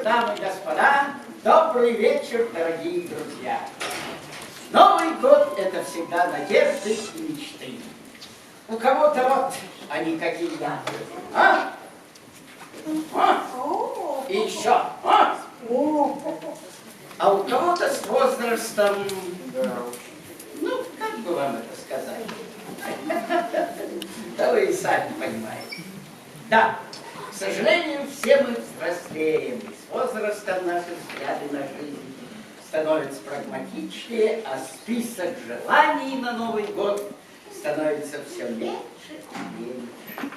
Дамы и господа, добрый вечер, дорогие друзья. Новый год – это всегда надежды и мечты. У кого-то вот они какие. А? И еще. А у кого-то с возрастом, ну, как бы вам это сказать? Да вы и сами понимаете. Да. К сожалению, все мы взрослеем, и с возрастом наши взгляды на жизнь становятся прагматичнее, а список желаний на Новый год становится все меньше и меньше.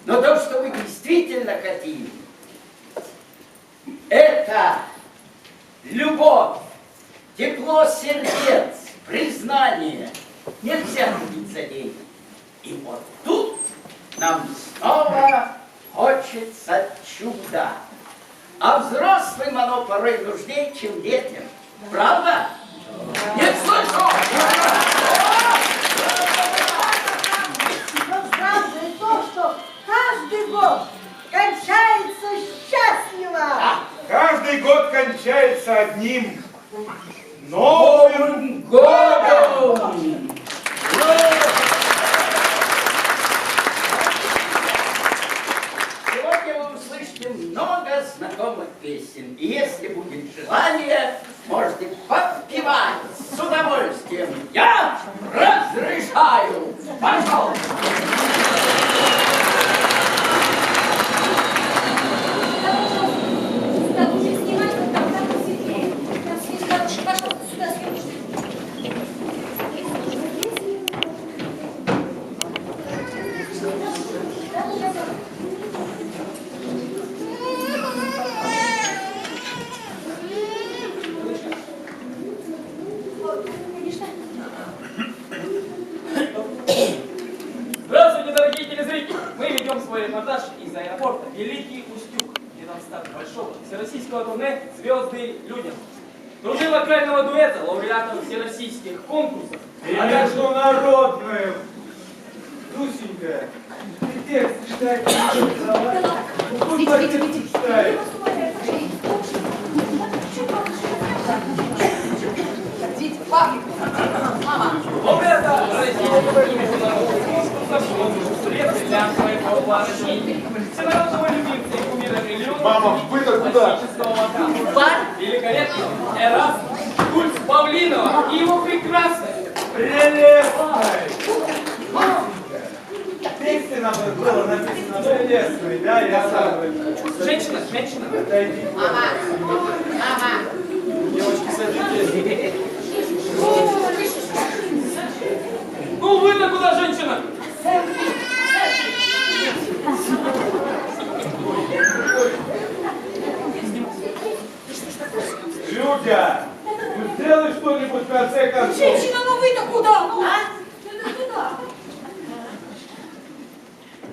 Но то, что мы действительно хотим, это любовь, тепло сердец, признание. Нельзя купить за деньги. И вот тут нам снова хочется чуда. А взрослым оно порой нужнее, чем детям. Правда? Нет, слышу! Но правда и то, что каждый год кончается счастливо. Каждый год кончается одним Новым годом! Много знакомых песен. И если будет желание, можете подпевать с удовольствием. Я разрешаю. Пожалуйста. Репортаж из аэропорта Великий Устюг, где там старт большого всероссийского турне «Звезды людям». Труды вокального дуэта, лауреатов всероссийских конкурсов. А международную. Дусенька, ты текст читать не читаешь. Лауреата российских и международных конкурсов, средств для своего плана. Всенародного любимца и кумира миллионов. Мама, вы-то куда? Великолепный Эразм, культ Павлинова и его прекрасная. Прелестной! Тексте нам было написано прелестной, да? Я сам. Женщина. Отойди. Мама. Девочки, садитесь. Ну вы-то куда, женщина? Людя, ну сделай что-нибудь в конце концов. Женщина, ну вы-то куда? Ну, куда?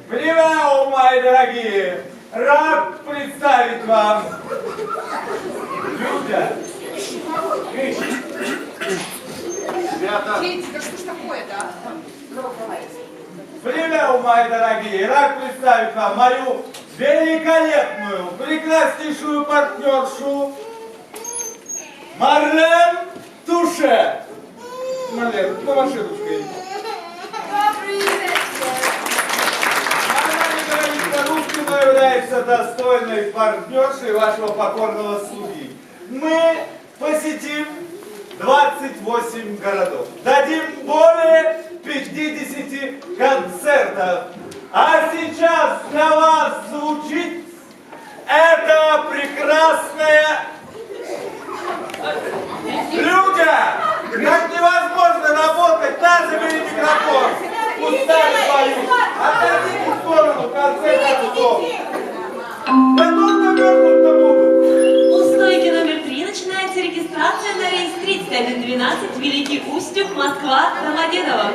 Привет, мои дорогие! Рад представить вам Людя. Ребята. Федька, что ж такое-то? Привет, мои дорогие! Рад представить вам мою великолепную, прекраснейшую партнершу Марлен Туше. Марлен, на машиночку иди. Добрый вечер. Она не говорит по-русски, но является достойной партнершей вашего покорного слуги. Мы посетим 28 городов. Дадим более 50 концертов. А сейчас для вас звучит эта прекрасная Людя! Как невозможно работать, на забери микрофон! Устали свою! Отойдите в сторону, в конце концов! 3112, Великий Устюг, Москва, Домодедово.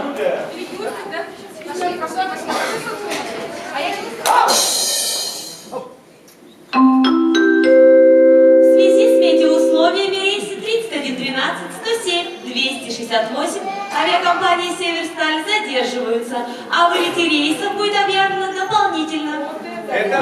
В связи с метеоусловиями рейсы 3112, 107, 268 авиакомпании «Северсталь» задерживаются, а вылеты рейсов будет объявлено дополнительно. Это...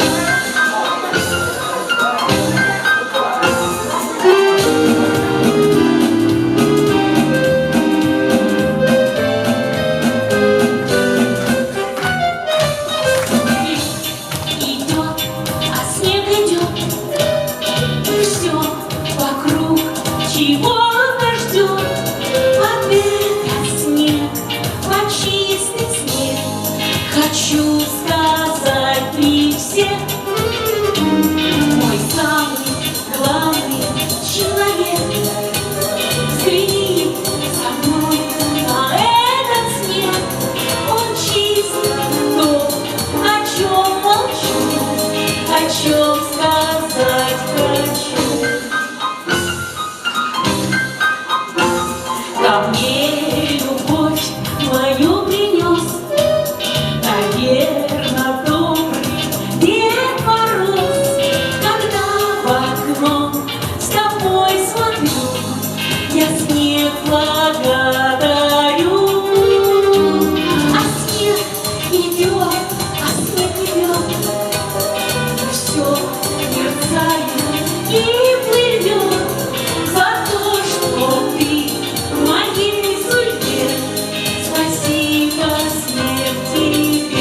Хочу сказать при всех, мой самый главный человек, взгляни со мной на этот снег, он чист, то, о чем молчу, о чем сказать хочу. Ко мне любовь мою принес, наверно, добрый Дед Мороз. Когда в окно с тобой смотрю, я снег благодарю. А снег идет, все мерцает и плывет за то, что ты в моей судьбе. Спасибо, снег, тебе.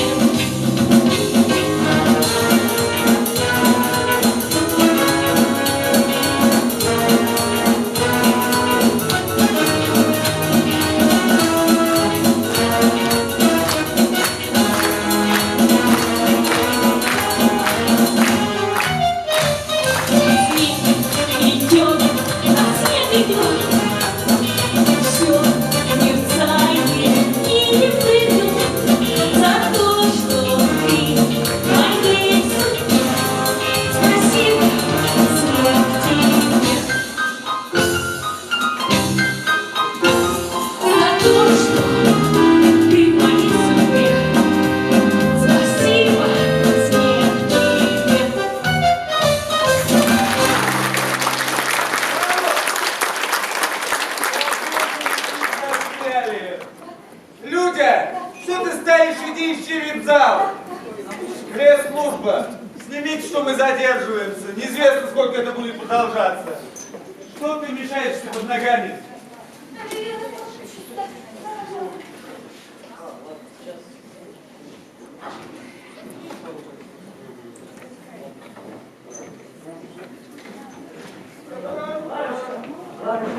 Снег идет, все мерцает и плывет за то, что ты в моей судьбе. Спасибо, снег, тебе. За то, что ты в моей судьбе. Спасибо, снег, тебе. Люди, что ты стоишь, иди ищи вип-зал. Пресс-служба, снимите, что мы задерживаемся. Неизвестно, сколько это будет продолжаться. Что ты мешаешься под ногами?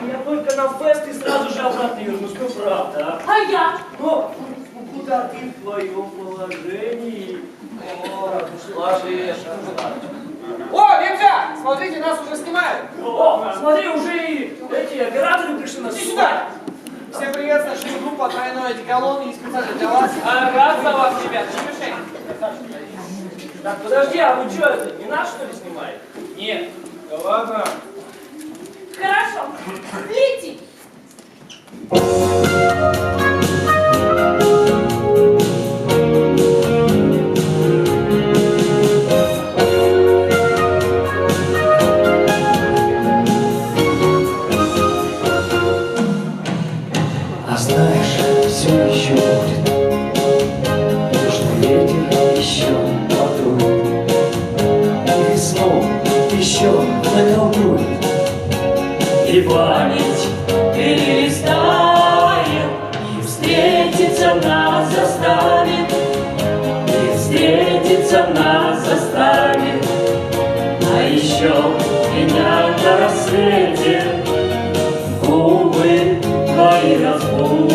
Я только на фест и сразу же обратно вернусь, ну правда. А я? Но куда ты в твоем положении? О, ложишь. О, ребят, смотрите, нас уже снимают. О, смотри, уже и эти операторы пришли нас Иди сюда. Всем привет, нашли группа «Тройной одеколон» и специально для вас. Рад за вас, ребят, не мешайте. Так, подожди, а вы что это, не нас что ли снимаете? Нет. Да ладно. Хорошо. Лети. А знаешь, все еще будет, южный ветер еще подует, и весну еще наколдует, и память перелистает, и встретиться нас заставит, и встретиться нас заставит, а еще меня на рассвете губы твои разбудят.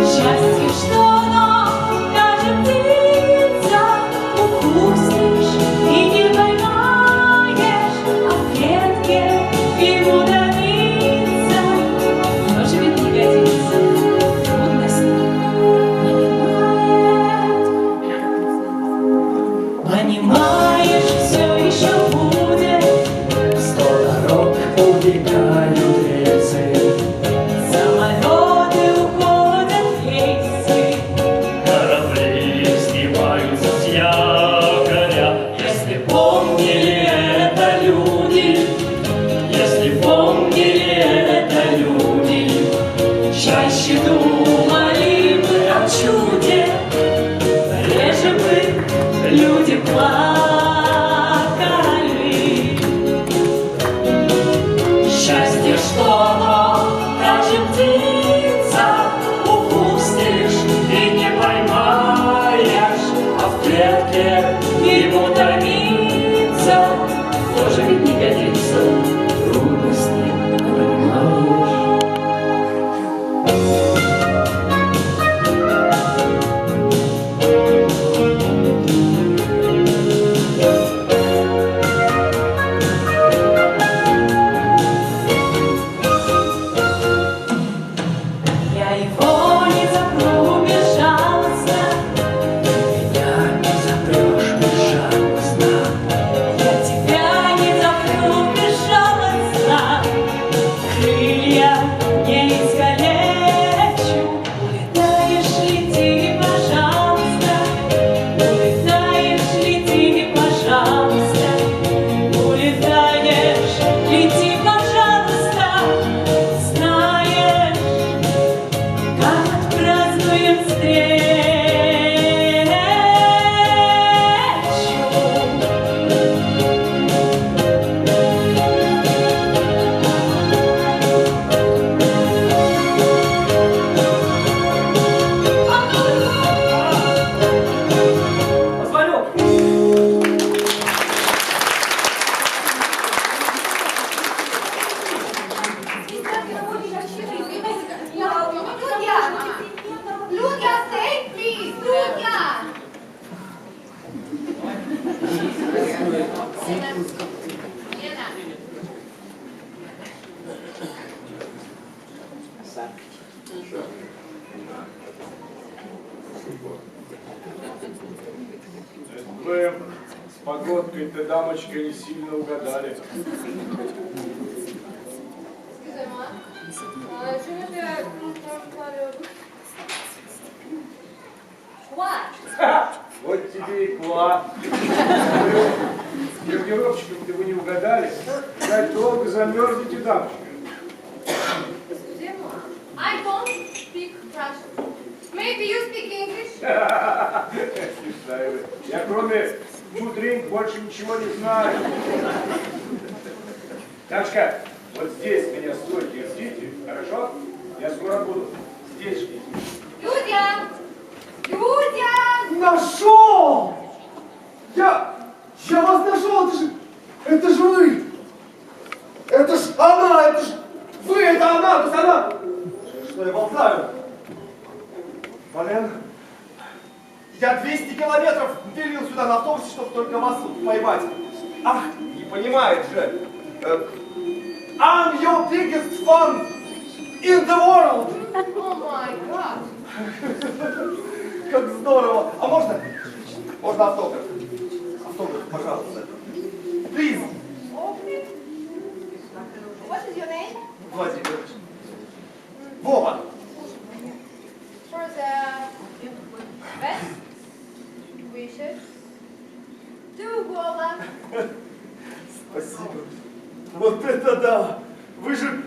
Счастье, что оно даже птица, упустишь и не поймаешь, а в клетке ему добиться. Тоже ведь не годится, трудности понимает. Понимаешь, все им Позвоню. Ludia, stay, please. Ludia. Вы с погодкой-то, дамочка, не сильно угадали. Вот тебе и кла. Гардеробчиком-то вы не угадали. Так долго замерзнете, дамочка. I don't speak Russian. Maybe you speak English? Смешная вы. Я кроме мудринг больше ничего не знаю. Дамочка, вот здесь меня стойте, ждите, хорошо? Я скоро буду. Здесь ждите. Людя! Людя! Нашел! Я вас нашел, это же вы! Это ж она, это ж вы, это она, то есть она! Что я болтаю? Блин, я 200 километров пилил сюда на автобусе, чтобы только вас поймать. Ах, не понимает же. I'm your biggest fan in the world! Oh my God! Как здорово! А можно? Можно автограф? Автограф, пожалуйста. Please. Okay. What is your name? Владимир. Вова. For the best wishes to Вова. Спасибо. Вот это да! Вы же...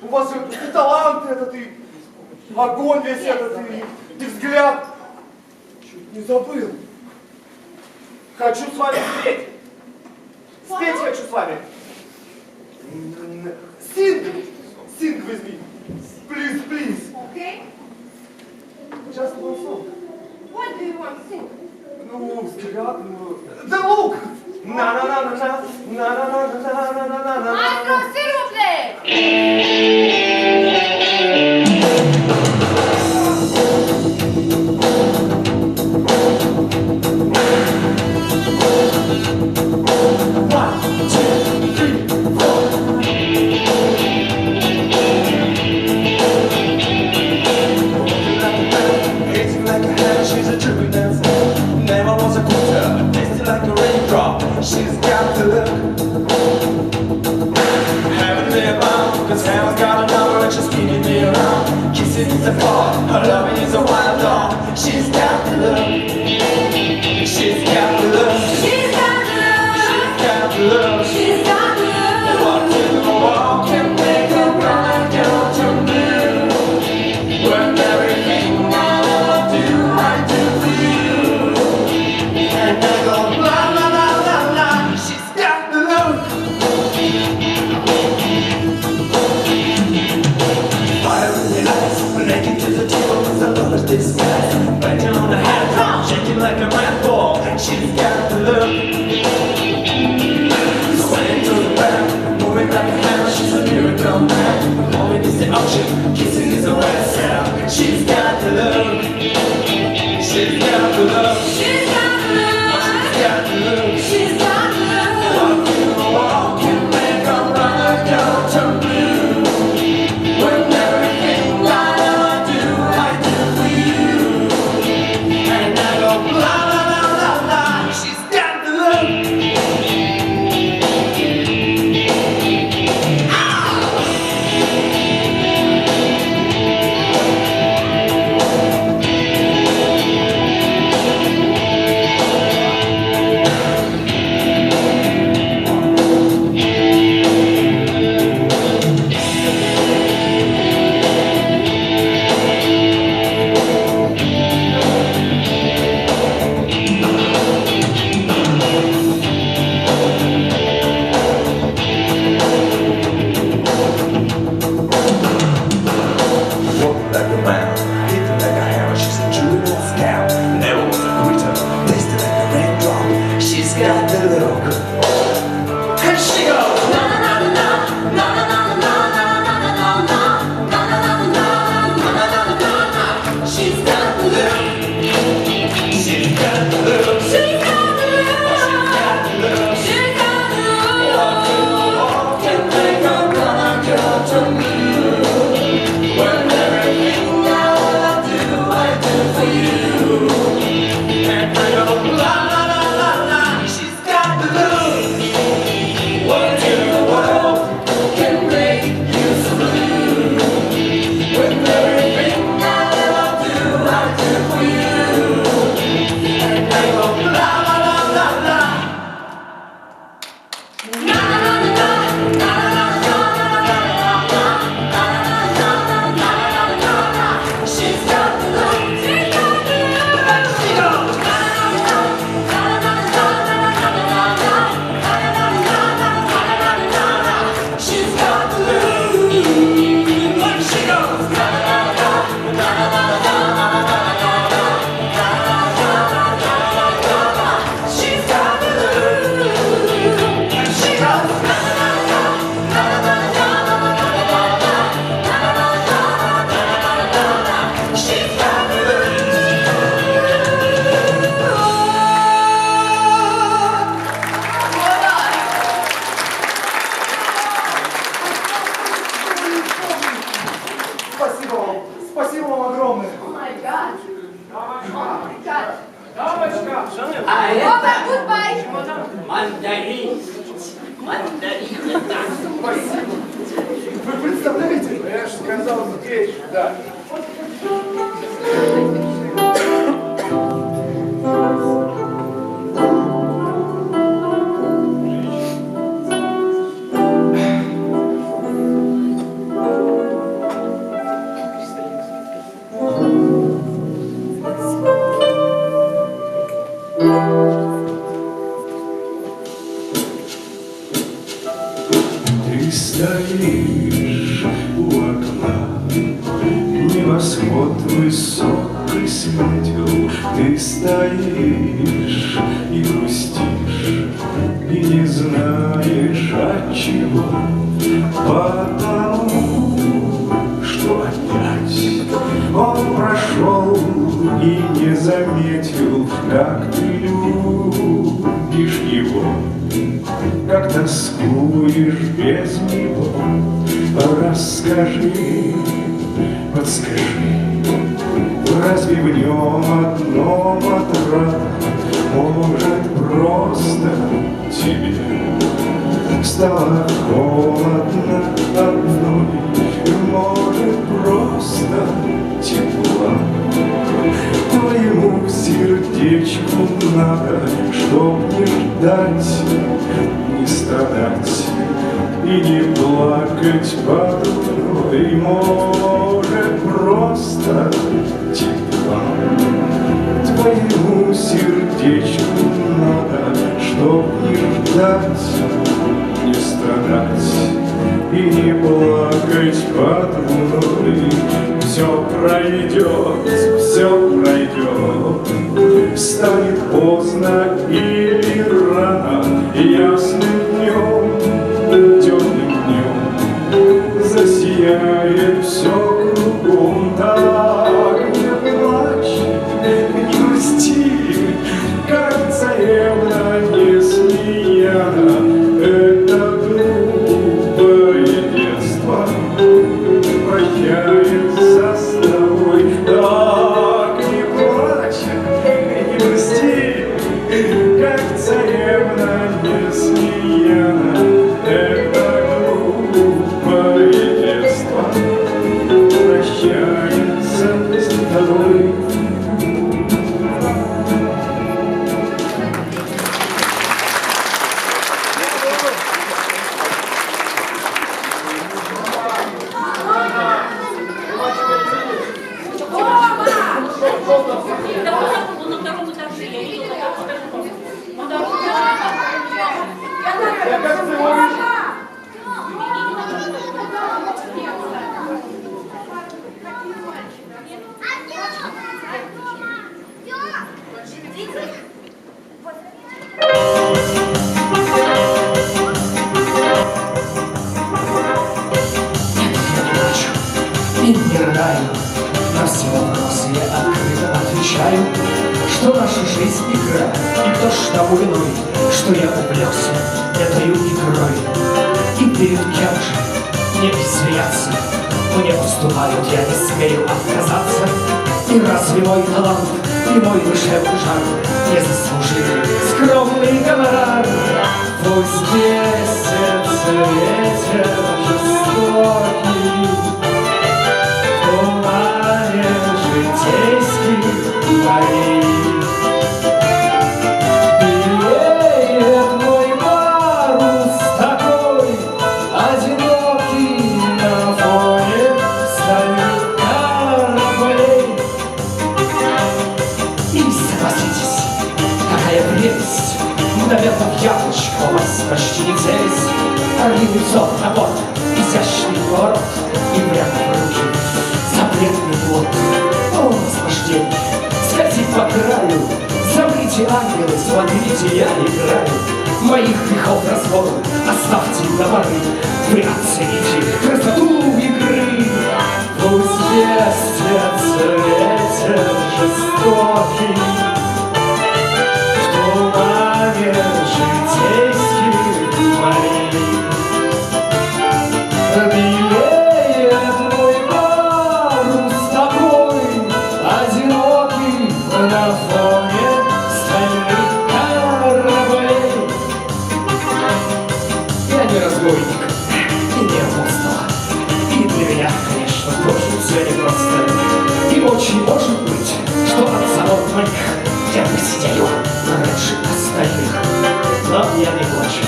У вас же и талант этот, и огонь весь этот, и взгляд. Чуть не забыл. Хочу с вами спеть. Спеть хочу с вами. Sing with me. Please, please. Okay? Just one song. What do you want to sing? Ну, взгляд, ну... The look! На-на-на-на-на, на-на-на-на-на-на-на-на-на. Maestro, s'il vous plaît! She's got the look. Heavenly bound, cause heaven's got a number and she's keeping me around. Kissing is a fall, her loving is a wild dog. She's got the look. She's got the look. She's got the look. She's got the look. She's got the look. Walking the walk and make her run like you're to blue. When everything I wanna do, I do for you. And I go blah blah blah blah blah. She's got the look. Fire in the eyes, naked to the table, cause I love her disguise. Banging on the hat drum, shaking like a rat ball. She's got the look. Swaying to the back, moving like a hammer. She's a miracle man. Moving is the ocean, kissing is a wet sound. She's got the look. She's got the look. She's got the look. She's got the look. She's got the look. Walking the walk and make her run like you're to blue. When everything I do for you. А это Гудбай. мандарин. Мандарин, да. Вы представляете? Я же сказал здесь, да. Ты стоишь у окна, небосвод высокий светил. Ты стоишь и грустишь, и не знаешь от чего. Потому что опять он прошел и не заметил, как ты любишь его, как тоскуешь без него. Расскажи, подскажи, разве в нем одном отрада? Может, просто тебе стало холодно одной? Может, просто тепла? Твоему сердечку надо, чтоб не ждать, не страдать и не плакать под луной. Может, просто тепла. Твоему сердечку надо, чтоб не ждать, не страдать и не плакать под луной. Все пройдет, станет поздно или рано, ясным днем, темным днем засияет все кругом. Так не плачь, не грусти, как царевна Несмеяна. Это глупое детство прощается с тобой. Так не плачь, не грусти, как царевна Несмеяна. Это глупое детство прощается с тобой. И не рыдаю, на все вопросы я открыто отвечаю, что наша жизнь игра, и кто ж тому виной, что я увлекся этой игрой. И перед кем же мне смеяться, мне уступают, я не смею отказаться. И разве мой талант и мой душевный жар не заслужили скромный гонорар? Пусть бесится ветер жестокий, тумане житейских морей. Белеет мой парус такой, одинокий на фоне стальных кораблей. И согласитесь, какая прелесть, мгновенно в яблочко у вас почти не целись. Орлиный взор на борт, изящный поворот и прямо в руки запретный плод. О, наслаждение, скользит по краю, замрите, ангелы, смотрите, я играю. Моих грехов разбор оставьте до поры, вы оцените красоту игры. Пусть бесится ветер жестокий, в тумане житейских морей. Белеет мой парус такой, одинокий на фоне стальных очень может быть, что от завод моих я посидею раньше остальных. Но я не плачу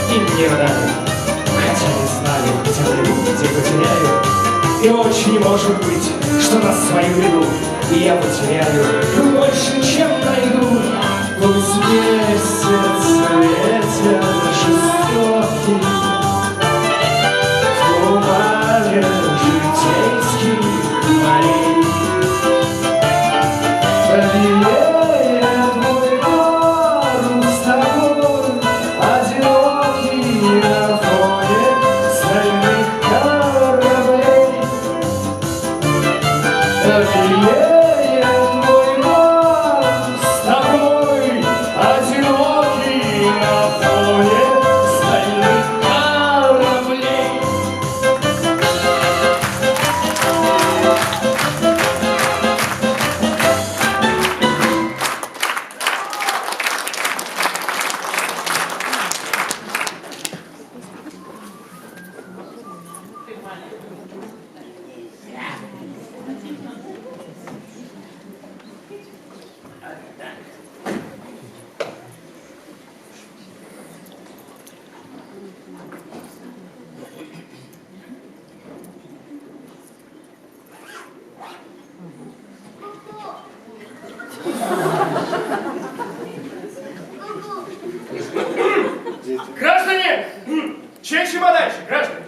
и не рыдаю, хотя не знаю, где найду, где потеряю. И очень может быть, что на свою беду я потеряю больше, чем найду. Пусть месяц ветер жестокий в тумане житейских морей повеет мой гору с тобой, одинокий на фоне стальных кораблей. Повеет мой гору с тобой, одинокий на фоне стальных кораблей. Граждане! Чей чемоданчик, граждане?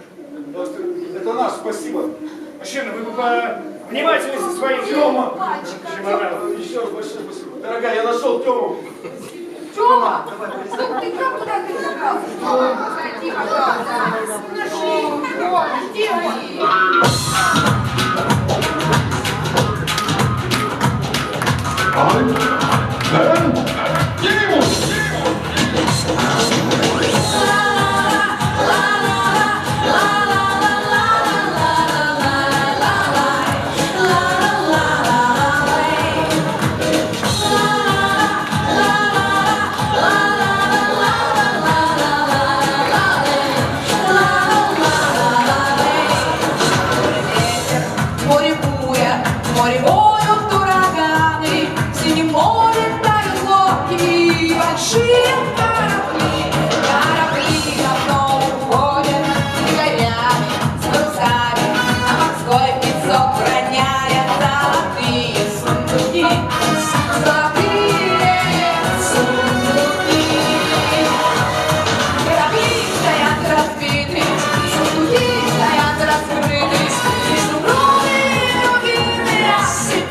Это наш, спасибо. Мужчина, вы бы внимательнее со своим чемоданом. Еще раз большое спасибо. Дорогая, я нашел Тему. Тёма, ты как куда ты забрался? Заходи, пожалуйста. Нашли. Вот, где он? Море буря, море воют ураганы, в синем море тают лодки, большие корабли, корабли давно уходят с якорями, с парусами, а морской песок роняет золотые сундуки, золотые сундуки. Корабли стоят разбиты, сундуки стоят раскрыты, изумруды и рубины рассыпаются.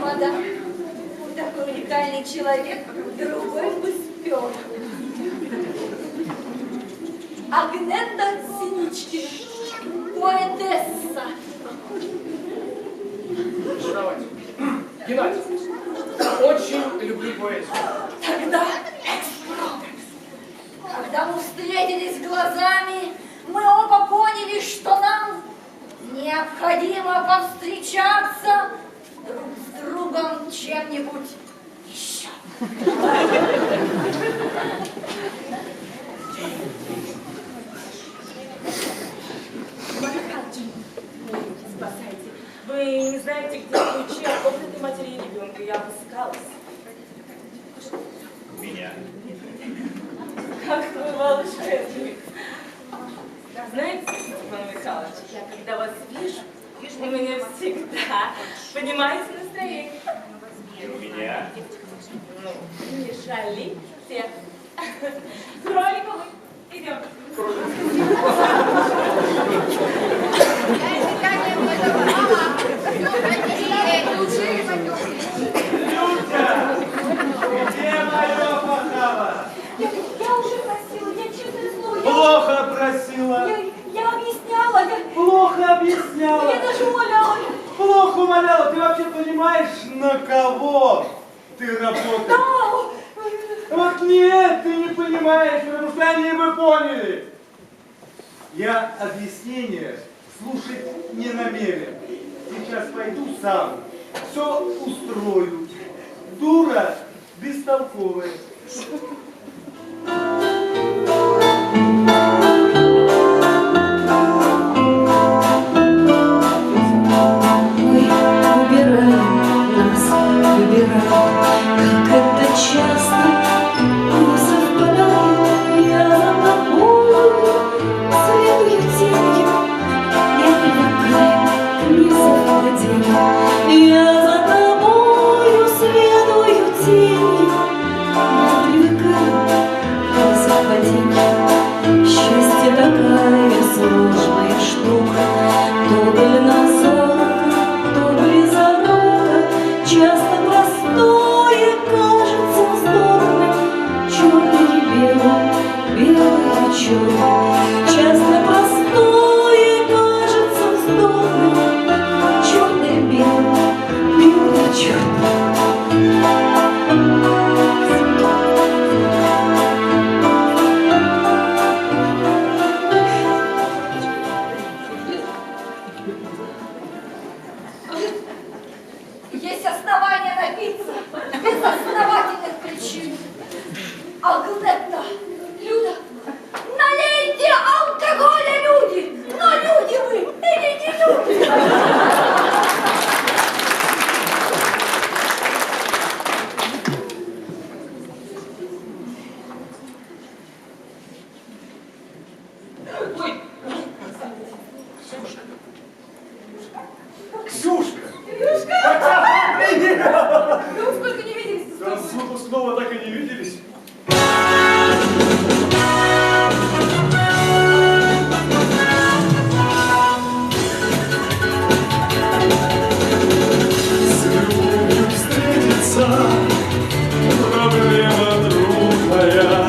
господа, такой уникальный человек, другой бы спер. Агнета Синичкина, поэтесса. Давайте. Геннадий, очень люблю поэзию. Тогда экспромт. Когда мы встретились глазами, мы оба поняли, что нам необходимо повстречаться друг с другом чем-нибудь еще. Спасайте. Вы не знаете, где ключи от комнаты матери и ребенка? Я обыскалась. Меня. Как вы волшебник. Знаете, Степан Михайлович, я когда вас вижу, у меня всегда поднимается настроение. И у меня. Ну, не шалите. Кроликовый, идем. Люся! Где моя пахава? Я уже просила, я честное слово. Плохо просила. Я объясняла, Плохо объясняла. я даже умоляла. Плохо умоляла. Ты вообще понимаешь, на кого ты работаешь? Вот нет, ты не понимаешь, потому что они бы поняли. Я объяснение слушать не намерен. Сейчас пойду сам, все устрою. Дура бестолковая. Есть основания напиться, безосновательных причин. Агнета, Люда, налейте алкоголя, люди! Но люди вы или не люди? Ой, Ксюшка! Ну, сколько не виделись с Да, тобой. с выпускного так и не виделись. С любовью встретиться, проблема трудная,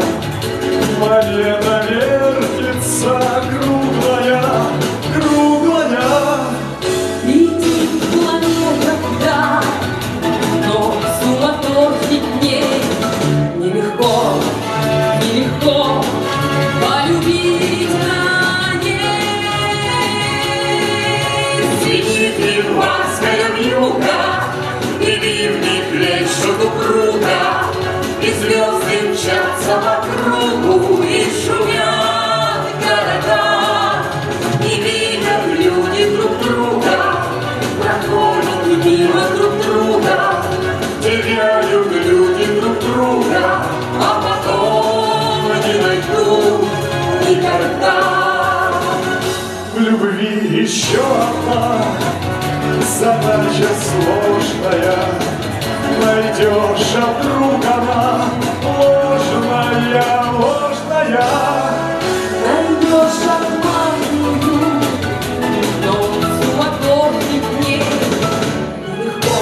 монета вертится, круглая, круглая. Летит планета, да, но суматохи дней нелегко, нелегко полюбить на ней. Синит январская вьюга, и ливни плещут упруга, и звезды мчатся по кругу, и шумят города, и видят люди друг друга, проходят мимо друг друга, теряют люди друг друга, а потом не найдут никогда. В любви еще одна задача сложная. Найдешь, а вдруг она ложная, ложная. Найдешь обманную, но суматохи дней нелегко,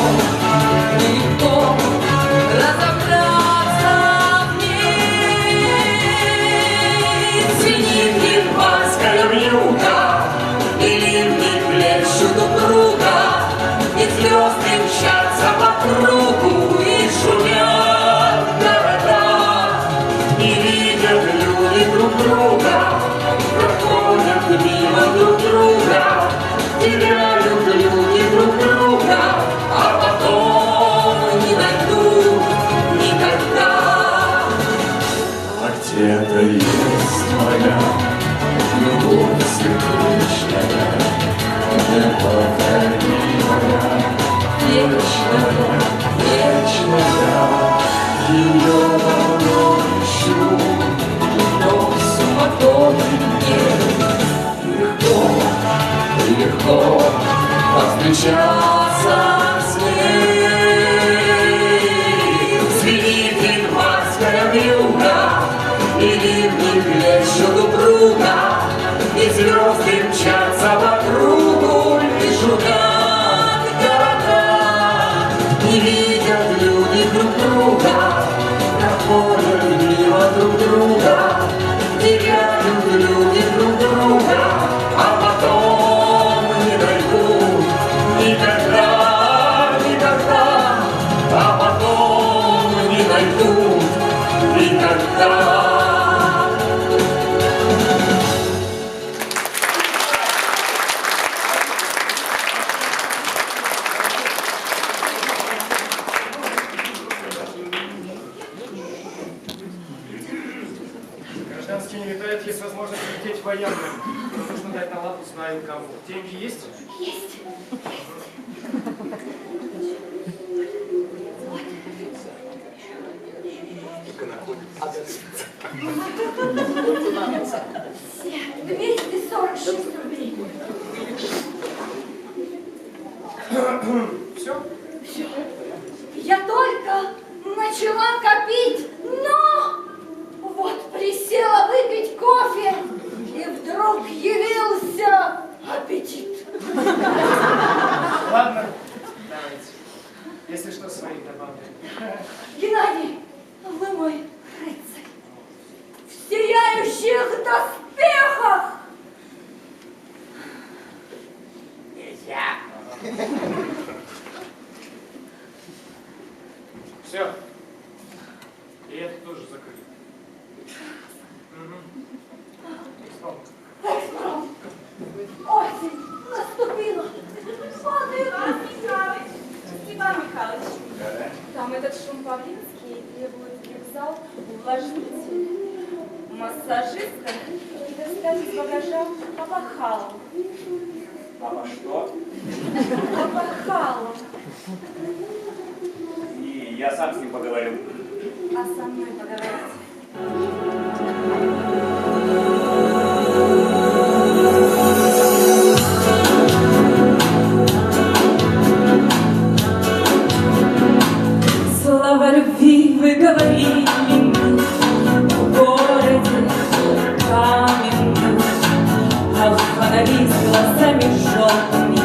проходят люди друг друга, проходят мимо друг друга, теряют люди друг друга, а потом не найдут никогда. А где-то есть моя любовь сердечная, неповторимая, вечная, вечная. Ее давно ищу, но в суматохе легко, легко повстречаться с ней. Звенит январская вьюга, и ливни плещут упруга, и звезды мчатся по кругу, и шумят города. Не видят люди друг друга, проходят мимо друг друга, теряют люди друг друга, а потом не найдут никогда, никогда, а потом не найдут никогда. Гражданский не летает, есть возможность лететь в военную. Но нужно дать на лапу, знаем кому. Деньги есть? Есть. Все, 246 рублей. Все? Все. Я только начала копить, но вот присела выпить кофе, и вдруг явился аппетит. Ладно, давайте. Если что, своих добавлю. Геннадий, вы мой рыцарь. В сияющих доспехах. Нельзя. Все. И это тоже закрыли. Экспромт. Осень наступила. Падает. Степан Михайлович, там этот Шумпавлинский требует в зал увлажнитель. Массажистка и достать из багажа опахалу. Мама, что? Опахалу. И я сам с ним поговорю. А со мной поговорить. Слова любви вы говорили мне в городе каменном, а фонари с глазами желтыми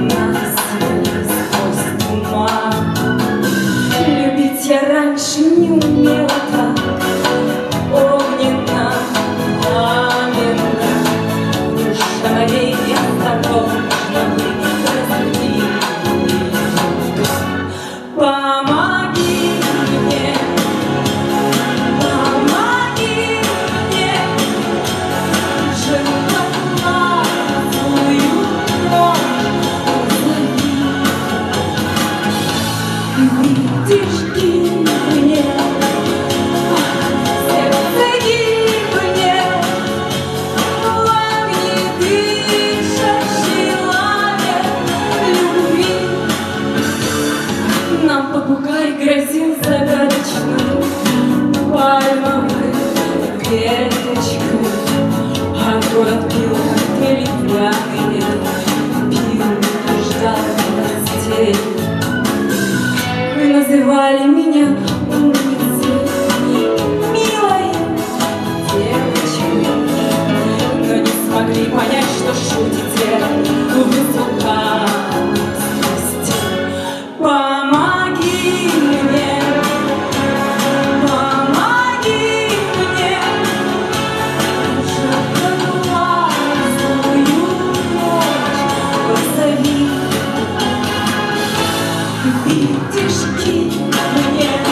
нас вели сквозь туман. Любить я раньше не умела так огненно, пламенно. Душа моей осторожно вы разбудили. Помоги мне, желтоглазую ночь позови. Видишь, гибнет, сердце гибнет, пламени дышащий лагерь любви. Нам попугай грозил загадочной пальмовой веточкой, а город пил коктейли пьяные, пил и ждал новостей. Вы называли меня умницей, милой девочкой, но не смогли понять, что шутите вы с лукавостью. Помоги мне, желтоглазую ночь позови. Видишь, гибнет,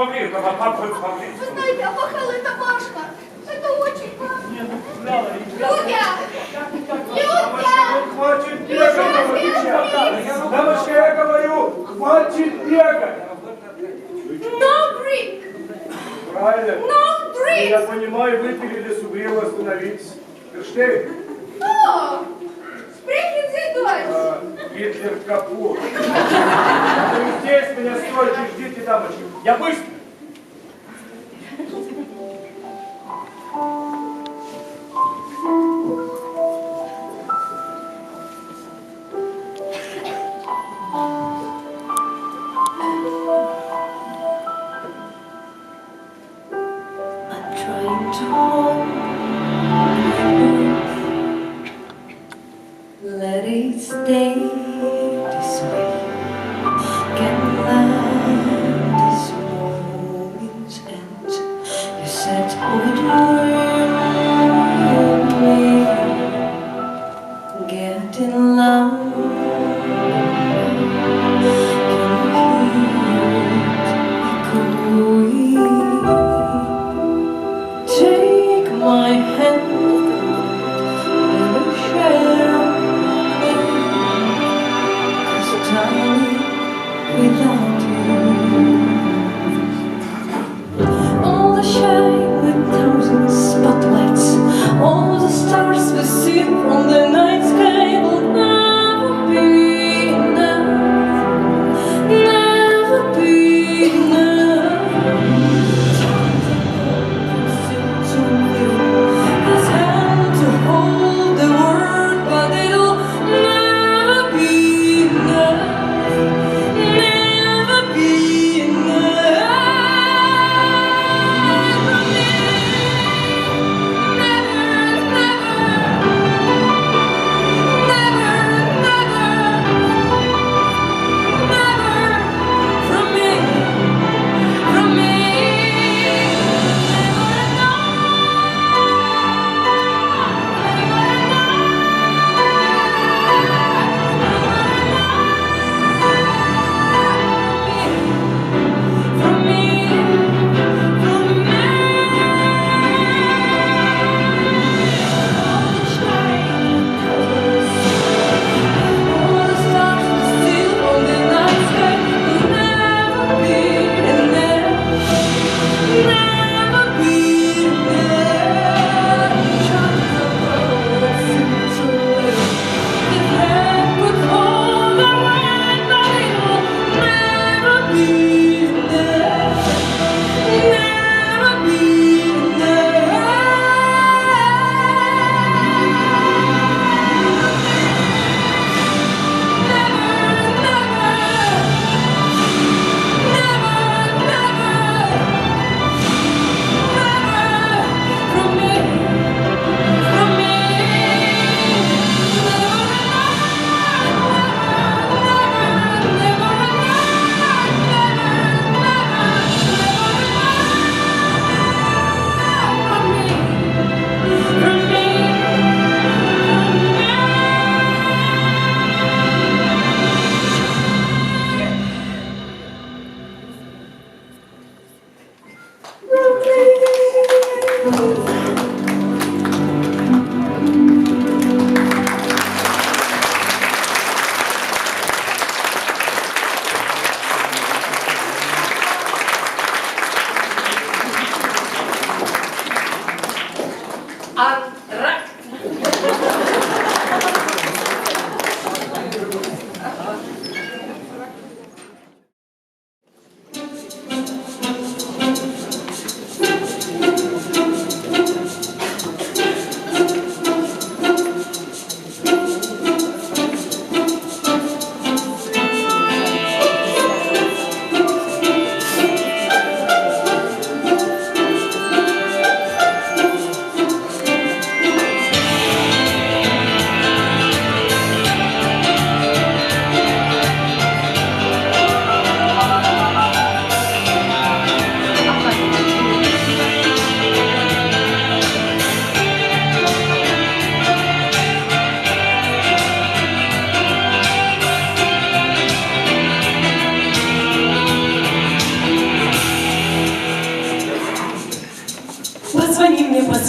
помню, как Вы знаете, а пахал это важно. Это очень важно. Нет, Ляла, Людя! Дамочка, ну хватит бегать, вам отвечаю. Дамочка, я говорю, хватит бегать. No drink! Правильно. No drink! Я понимаю, выпили для сугрева, остановитесь. Кирштейн, О! Спрятать зайдешь! Гитлер капут. Вы здесь меня стойте, ждите, дамочки. Я быстро. I'm trying to hold you. Let it stay this way. Can let this moment end. You said would we get in love? Can you hear it echoing? Take my hand, never share me, 'cause darling, without you, all the shine with thousand spotlights, all the stars we see from the night sky will never be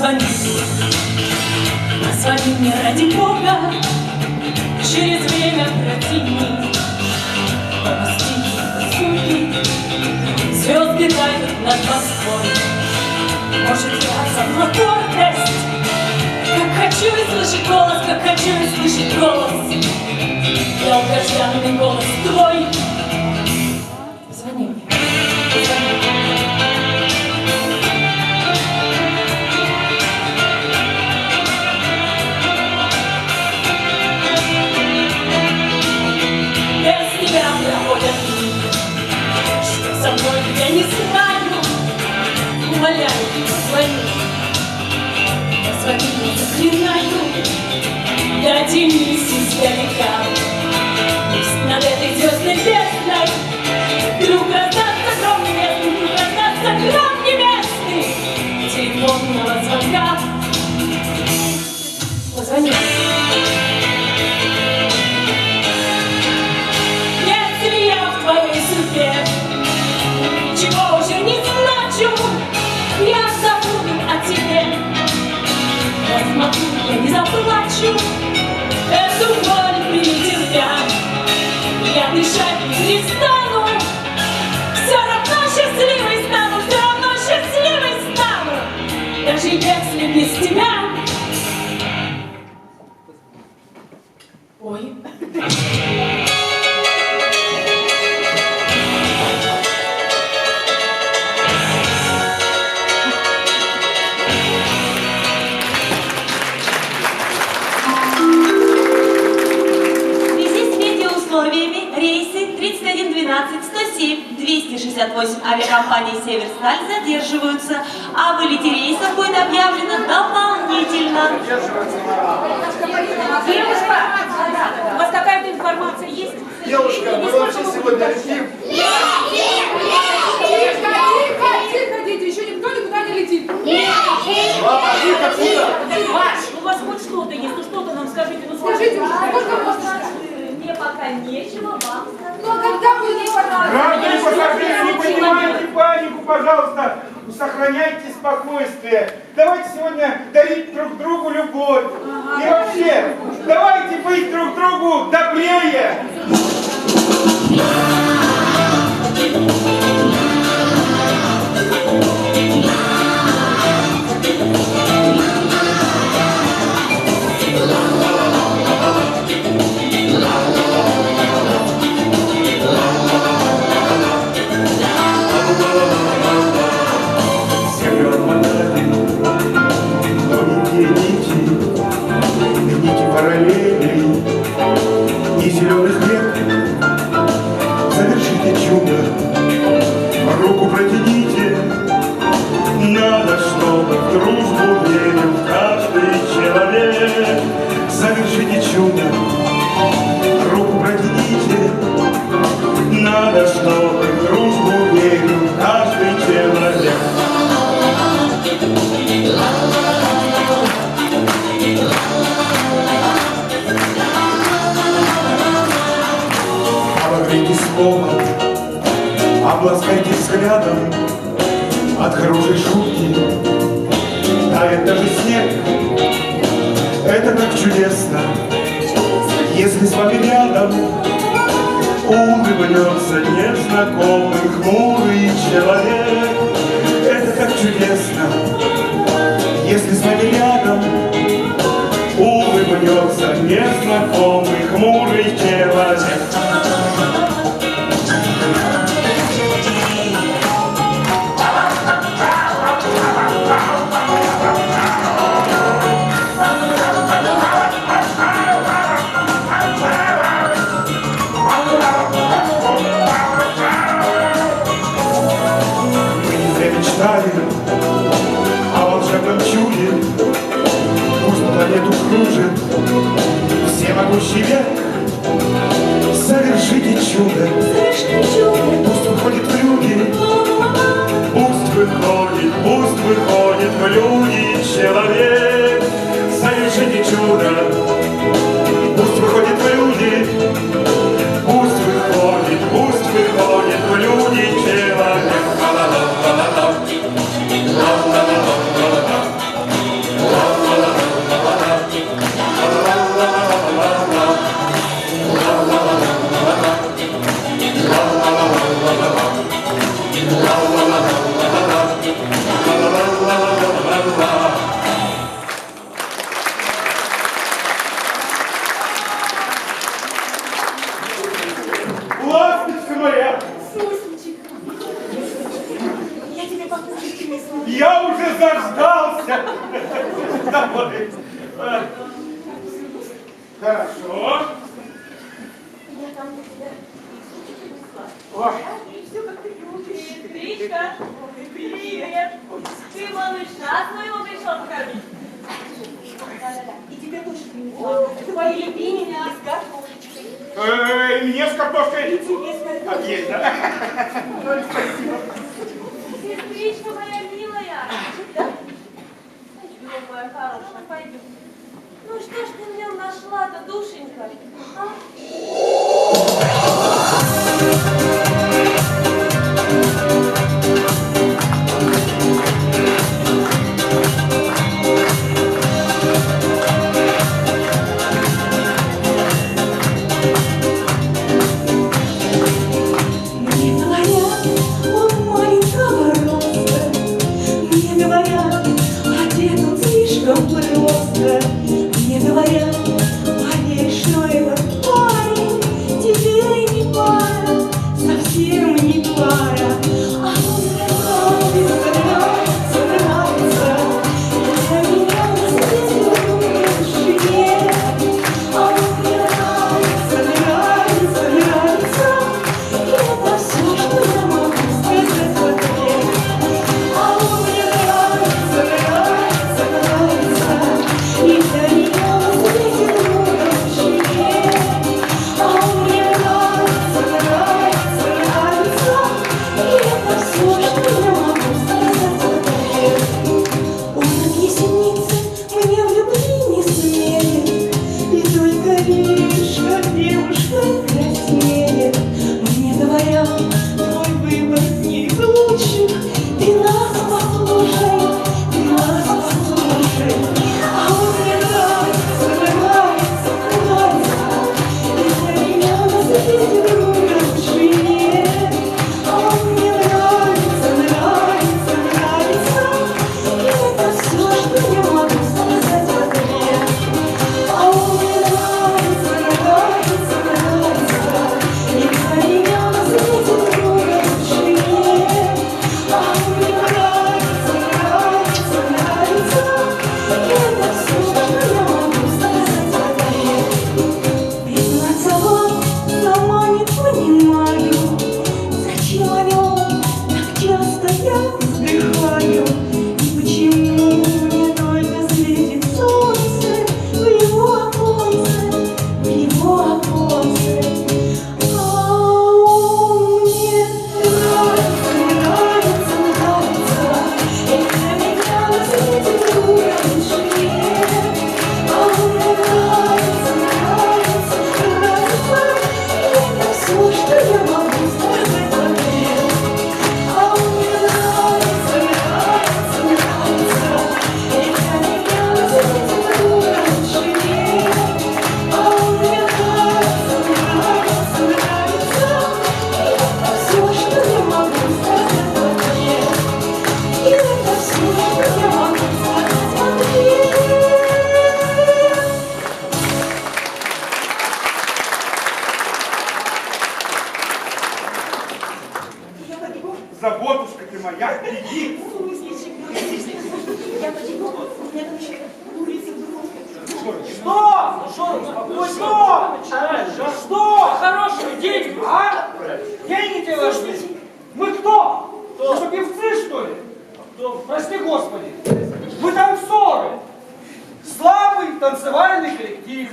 Позвони, позвони мне ради Бога, через время протяни. Помости суки, звезды тают над Москвой. Может, я сама гордость, как хочу и слышать голос, как хочу и слышать голос. Долгожданный голос твой. Позвони мне, позвони. Без тебя проходят дни, что со мной я не знаю. Умоляю, позвони, позвони мне, заклинаю. Я тянусь издалека, пусть над этой звездной бездной вдруг раздастся гром небесный, вдруг раздастся гром небесный телефонного звонка. Позвони. Если я в твоей судьбе ничего уже не значу, я забуду о тебе. Я смотрю, я не заплачу эту боль перетерпя. Я дышать не перестану, все равно счастливой стану, все равно счастливой стану, даже если без тебя. Ой. Рейсы 3112, 107, 268 авиакомпании «Северсталь» задерживаются. Об вылете рейсов будет объявлено дополнительно. Девушка, у вас какая-то информация есть? Девушка, мы вообще сегодня летим. Тихо, дети, еще никто никуда не летит. Мама, тихо, тихо. Маш, у вас хоть что-то есть, ну что-то нам скажите. Ну Скажите уже, сколько можно? Мне пока нечего вам сказать. Ну а когда будет информация? Граждане пассажиры, не поднимайте панику, пожалуйста. Сохраняйте спокойствие. Давайте сегодня дарить друг другу любовь. И вообще, давайте быть друг другу добрее. Параллели и зеленых лет. Совершите чудо, руку протяните. Надо, чтобы в дружбу верил каждый человек. Совершите чудо, руку протяните. Надо, чтобы в дружбу верил каждый человек. Обогрейте словом, обласкайте взглядом. От хорошей шутки тает даже снег. Это так чудесно, если с вами рядом улыбнется незнакомый хмурый человек. Это так чудесно, если с вами рядом улыбнется незнакомый хмурый человек. Мы не зря мечтали о волшебном чуде. Пусть планету кружит всемогущий век. Совершите чудо, пусть выходит в люди. Пусть выходит в люди человек. Совершите чудо, пусть выходит в люди. Пусть выходит в люди человек. Иванович нас своего пришел покормить. Да-да-да. И тебе тоже принесла. Твои любимые с картошечкой. Мне с картошкой. И тебе с картошкой. Отъезда. Спасибо. Сестричка моя милая. Да? Любовь моя хорошая, пойдем. Ну что ж ты в нем нашла-то, душенька? А? Мне говорят, он маленького роста. Мне говорят, одет он слишком просто. Мне говорят, поверь, что этот парень тебе не пара, совсем не пара. А он мне нравится, нравится, нравится. И для меня на свете больше нет. А он мне нравится, нравится, нравится. И это все, что я могу сказать в ответ. А он мне нравится, нравится, нравится. И для меня на свете больше нет. А он мне нравится, нравится, нравится. И это все, что я могу сказать в ответ. Он от есеницы мне в любви не смеет. И только видишь, как девушка краснеет. Мне говорят, твой выбор не из лучших. Ты нас послушай, ты нас послушай. А он мне нравится, нравится, нравится. И для меня на свете больше нет. А он мне нравится, нравится, нравится. И это все, что я могу сказать в ответ. А он мне нравится, нравится, нравится. И для меня на свете больше нет. А он мне нравится, нравится, нравится. И это все, что я могу сказать в ответ. Признаться вам, сама не понимаю, зачем о нем так часто я вздыхаю. И почему мне только светит солнце в его оконце, в его оконце. А он мне нравится, нравится, нравится. И для меня на свете больше нет. А он мне нравится, нравится, нравится. И это все, что я могу сказать в ответ. А он мне нравится, нравится, нравится. И для меня на свете больше нет. А он мне нравится, нравится, нравится. И это все, что я могу сказать в ответ. И это все, что я могу сказать в ответ. Я побегу. Заботушка ты моя, беги. Я побегу. Я там еще курица в духовке. Что? Ну что, успокойся, начинаешь, а? Что? Хорошую деньги, а? Деньги тебе важны? Мы кто? Что, певцы, что ли? Прости, Господи. Мы танцоры. Слабый танцевальный коллектив.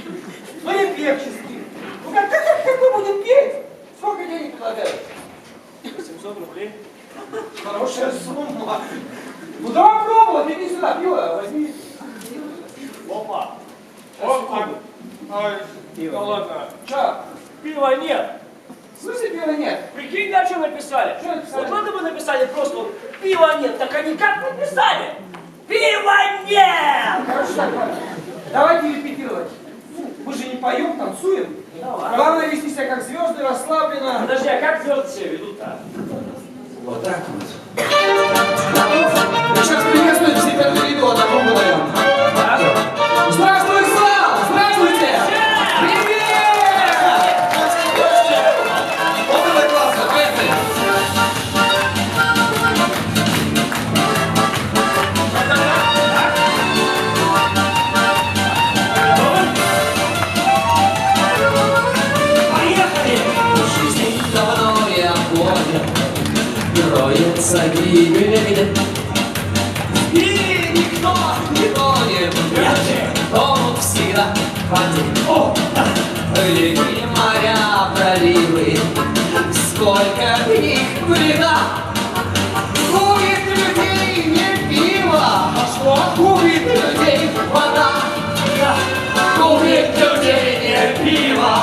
Ну не певческий. Ну как мы будем петь? Сколько денег предлагают? 800 рублей. Хорошая сумма. Ну давай пробовать, иди сюда, пиво возьми. Опа. Опа. Ой, Да ладно. Че? Пива нет. В смысле пива нет? Прикинь, да, что написали? Что написали? Вот ладно бы написали просто вот, пива нет, так они как написали? Пива нет! Короче, так, ладно. Давайте репетировать. Мы же не поем, танцуем. Давай. Главное вести себя как звезды, расслабленно. Подожди, а как звезды себя ведут-то? Вот так вот. Мы сейчас приветствуем все первые ряду от такого района. Здравствуй, зал! Здравствуйте! Привет! Вот это классно, поехали! Поехали! Жизнь давно я понял, кроется гибель где. но не тонет. Он всегда в реки, моря, проливы, сколько в них блина. Губит людей не пиво, а что? Губит людей вода. Губит людей не пиво,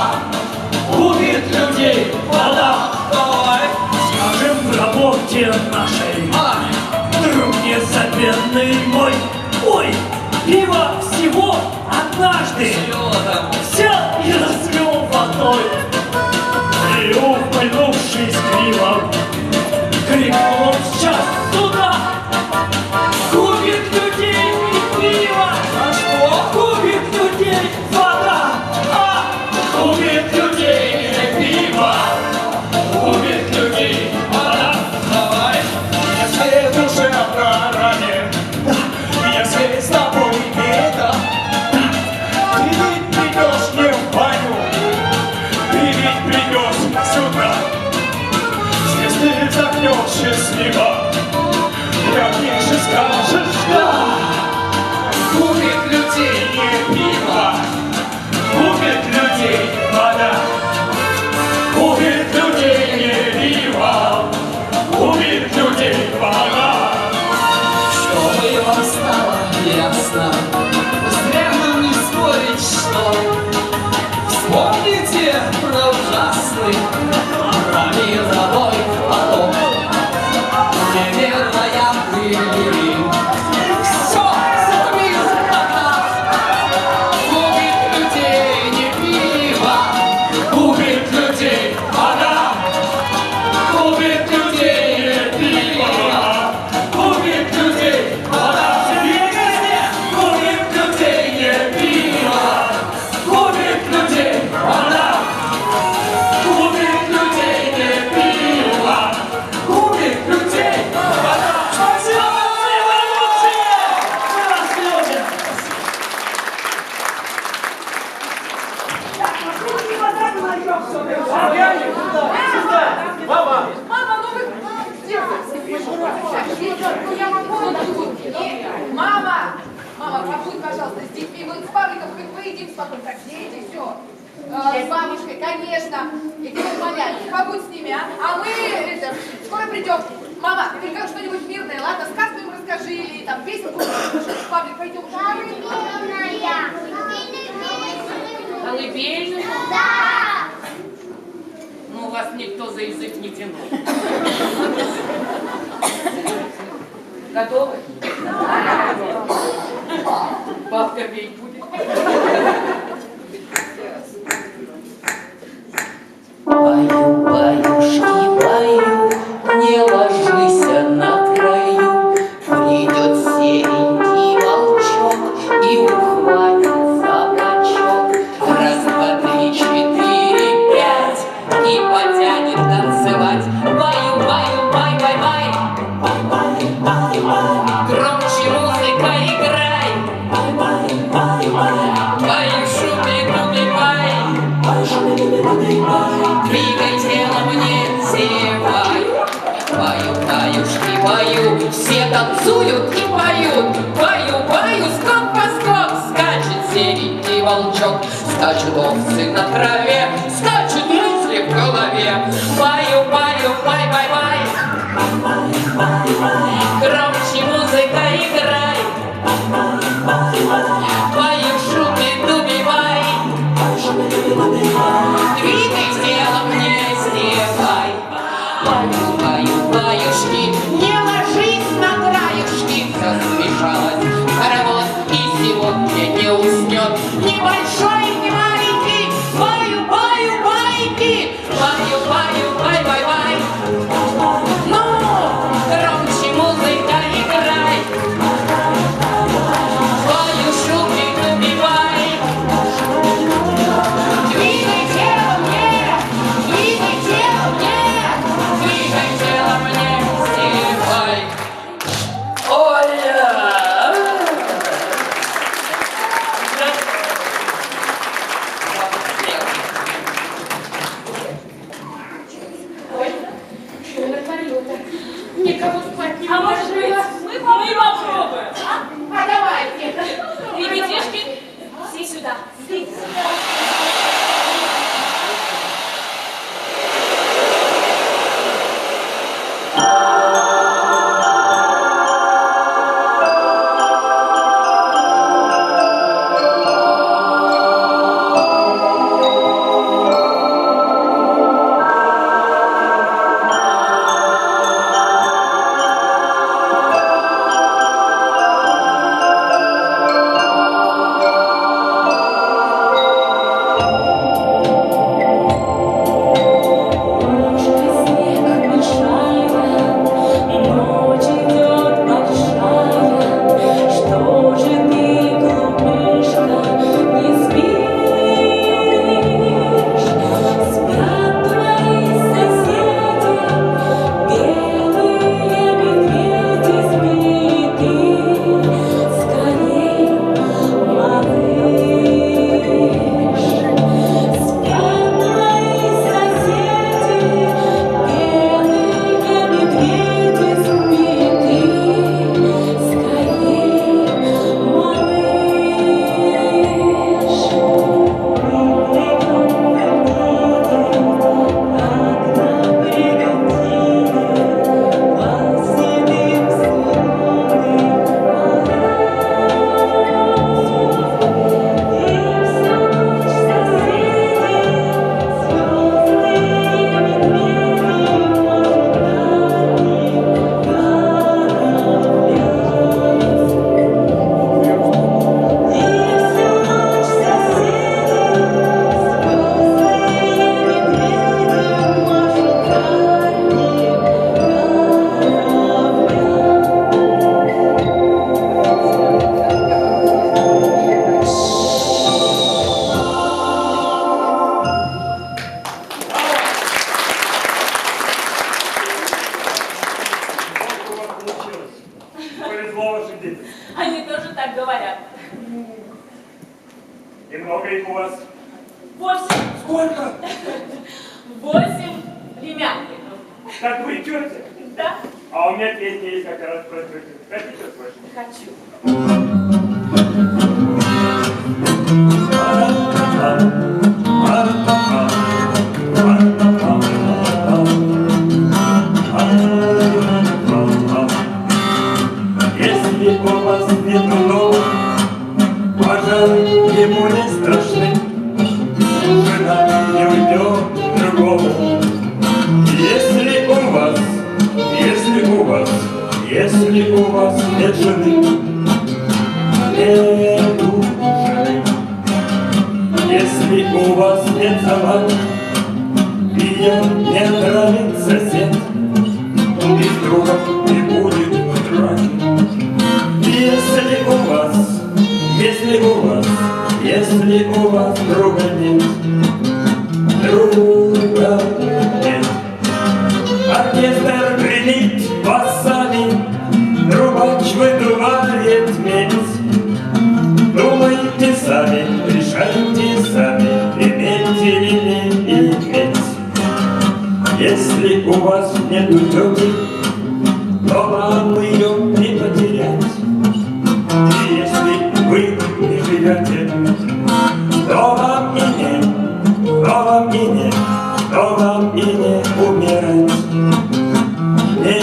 губит людей вода. Давай Скажем в работе нашей, друг незаметный мой. Ой, пиво всего однажды взял и разлил водой. И ухмыльнувшись криво, крикнул он сейчас туда. Губит людей не пиво, а что? Губит людей вода. Губит людей не пиво, губит людей вода. Давай, если душевно ранен, если с тобой беда, ты ведь придешь не в баню, ты ведь придешь сюда. Здесь ты вздохнешь счастливо, как же скажешь да. губит людей Не пиво, губит людей вода, губит людей не пиво, губит людей вода. чтобы вам стало ясно, зря нам не спорить, что вспомните про ужасный, про мировой поток. Неверная пыль, все затмит одна. Губит людей не пиво, Губит людей вода, губит людей не пиво, губит людей вода. Губит людей не пиво, губит людей вода, губит людей не пиво, губит людей вода. Спасибо, вы лучшие! Нас любят! Мама! Мама, ну вы я могу Мама! Мама, побудь, пожалуйста, с детьми. Мы с Павликом хоть поедим спокойно. Так, дети, все. С бабушкой, конечно. И ты понятно. Побудь с ними, а? А мы, скоро придем. Мама, ты как что-нибудь мирное, ладно? Сказку им расскажи, или там песенку. Павлик, пойдем уже. Колыбельную? Да! Ну, вас никто за язык не тянул. Готовы? Да! Бабка петь будет? Пою, баюшки, пою, не ложись на краю. Придет серенький волчок и ухватит за бочок. Раз, два, три, четыре, пять, и потянет танцевать. Баю, баю, бай, бай, бай. Громче музыка играй. Баю, шуми, думи, бай. Двигай телом, не зевай. Баю, баюшки, баю, все танцуют и поют. Баю, баю, скок по скок, скачет серенький волчок. Скачут овцы на траве, скачут мысли в голове. Баю, баю, бай, бай, бай. Громче музыка играй. Баю, шуми, думи, бай. Двигай телом, не зевай. Баю, баю, баюшки, не ложись на краюшки. Все смешалось в хоровод, и сегодня не уснет ни большой, ни маленький. Баю, баю, 8 племянников. Как вы тетя? Да? А у меня песня есть как раз про тетю. Хотите услышать? Хочу. Если у вас нет ног, пожалуй, ему не страшны. Жена не уйдет к другому. Если у вас нет жены, нету жены. Если у вас нет собак, ее не отравит сосед, и с другом не будет драки. Если у вас друга нет, оркестр гремит басами, трубач выдувает медь. Думайте сами, решайте сами, иметь или не иметь. Если у вас нету тети, то вам ее не потерять. И если вы не живете, то вам и не умирать. Не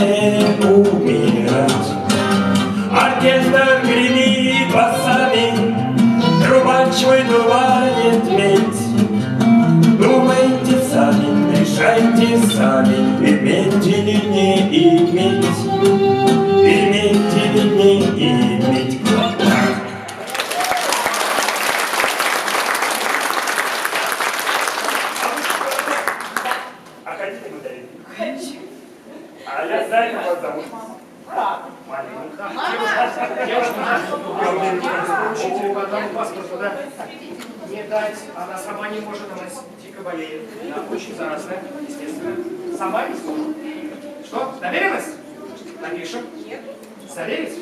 умирать. Оркестр гремит басами, трубач выдувает медь. Думайте сами, решайте сами, иметь или не иметь. Иметь или не иметь. А хотите мандарин? Хочу. А я знаю, как вас зовут. Девушка, учитель по одному паспорту, да? Не дать, она сама не может, она дико болеет. Она очень заразная, естественно. Сама не сможет. Что, доверенность? Напишем. Нет. Заверить?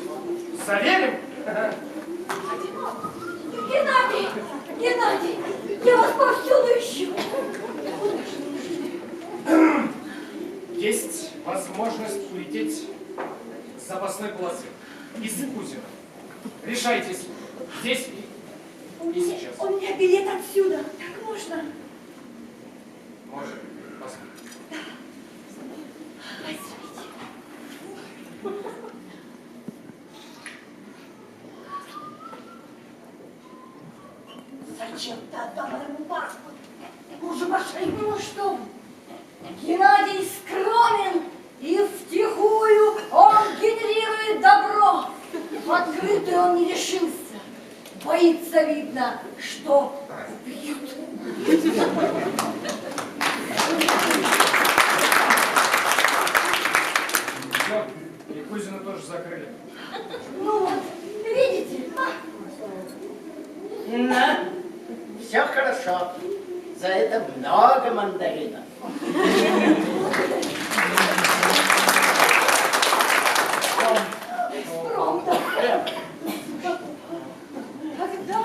Заверим? Геннадий, я вас повсюду ищу. Есть возможность улететь с запасной полосы. Из Кузина. Решайтесь. Здесь и сейчас. У меня билет отсюда. Так можно? Может. Посмотрим. Зачем ты отдала ему паспорт? Уже мошенник. Ну что? Геннадий скромен и втихую он генерирует добро. В открытую он не решился. Боится, видно, что убьют. Все, и Кузина тоже закрыли. Ну вот, видите? Да, все хорошо. За это много мандаринов. Экспромтом. Когда?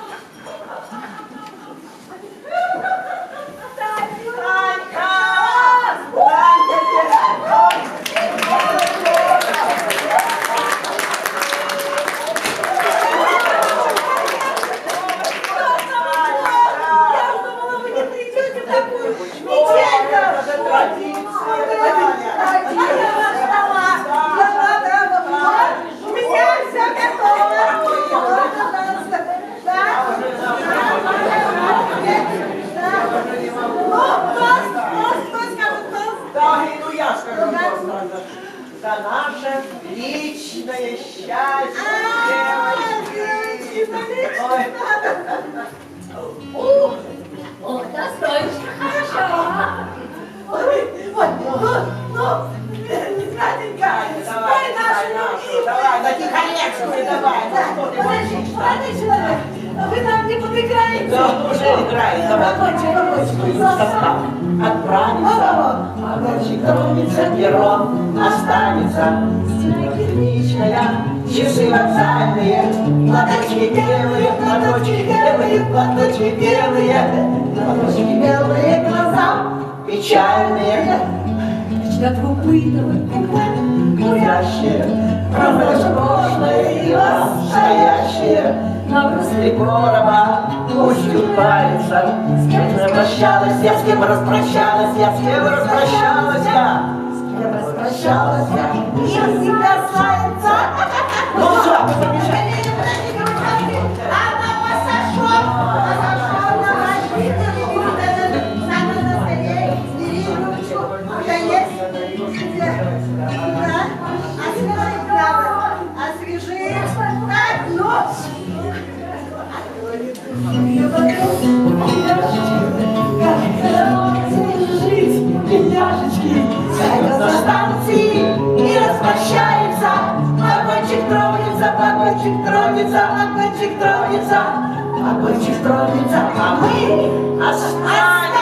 За наше личное счастье, девочки. Ой, достаточно хорошо. Наденька, спой нашу любимую. Давай, на тихорецкую давай. Подожди, молодой человек, вы нам не подыграете? Да, уже играет. Давай, состав отправится, мальчик тронется, перо останется. Стеночка, часы вокзальные, платочки белые, платочки белые, платочки белые, платочки белые глаза. печальные, начнет выпытывать гудящие, про наше прошлое и настоящее. После короба уступается. С кем распрощалась я, с кем распрощалась я, с кем распрощалась я, с кем распрощалась я. Мир не касается. Ну все, она посошел, освежи, так, ну. До станции не распрощается. Вагончик тронется, вагончик тронется, вагончик тронется, вагончик тронется, а мы останемся.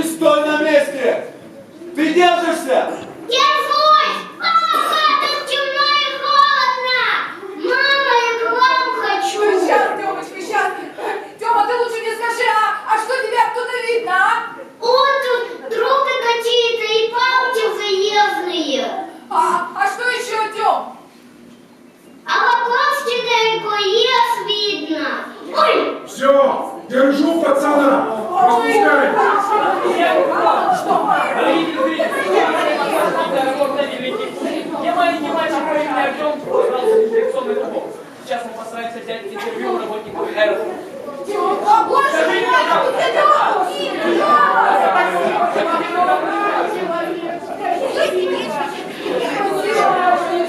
стой на месте! Ты держишься? Держусь! Папа, тут темно и холодно! Мама, я к вам хочу! Сейчас, Тёмочка, сейчас! Тёма, ты лучше мне скажи, а что тебя оттуда видно, а? Вот тут трубы какие-то и палки заездные. А что еще, Тём? А в окошке далеко лес видно. Ой! Все, держу пацана. Распускай. Я маленький мальчик по имени Артем, собрался в инфекционный клуб. Сейчас мы постараемся взять интервью у работников аэропорта. Тёма, боже мой,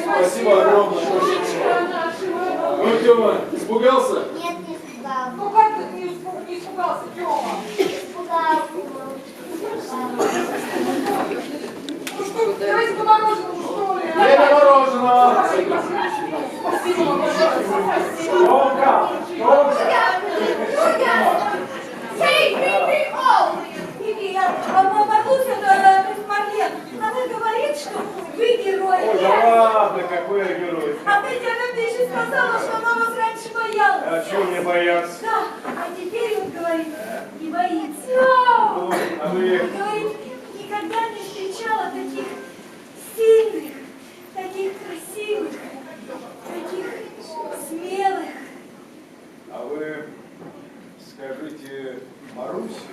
Спасибо огромное. Ну, Тёма, испугался? Нет, не испугался. Ну как ты не испугался, Тёма? Испугался. Ну что, давайте по мороженому, что ли? Время мороженого. Спасибо вам большое. Томка, Эй, ты, о! Привет! Маруся, Марлен, она говорит, что вы герой. Ой, да ладно, какой я герой. А ты, дядя, ты еще сказала, что она вас раньше боялась. А чего мне бояться? Да, а теперь он говорит, не боится. Ой, а вы... Говорит, никогда не встречала таких сильных, таких красивых, таких смелых. А вы скажите Марусе,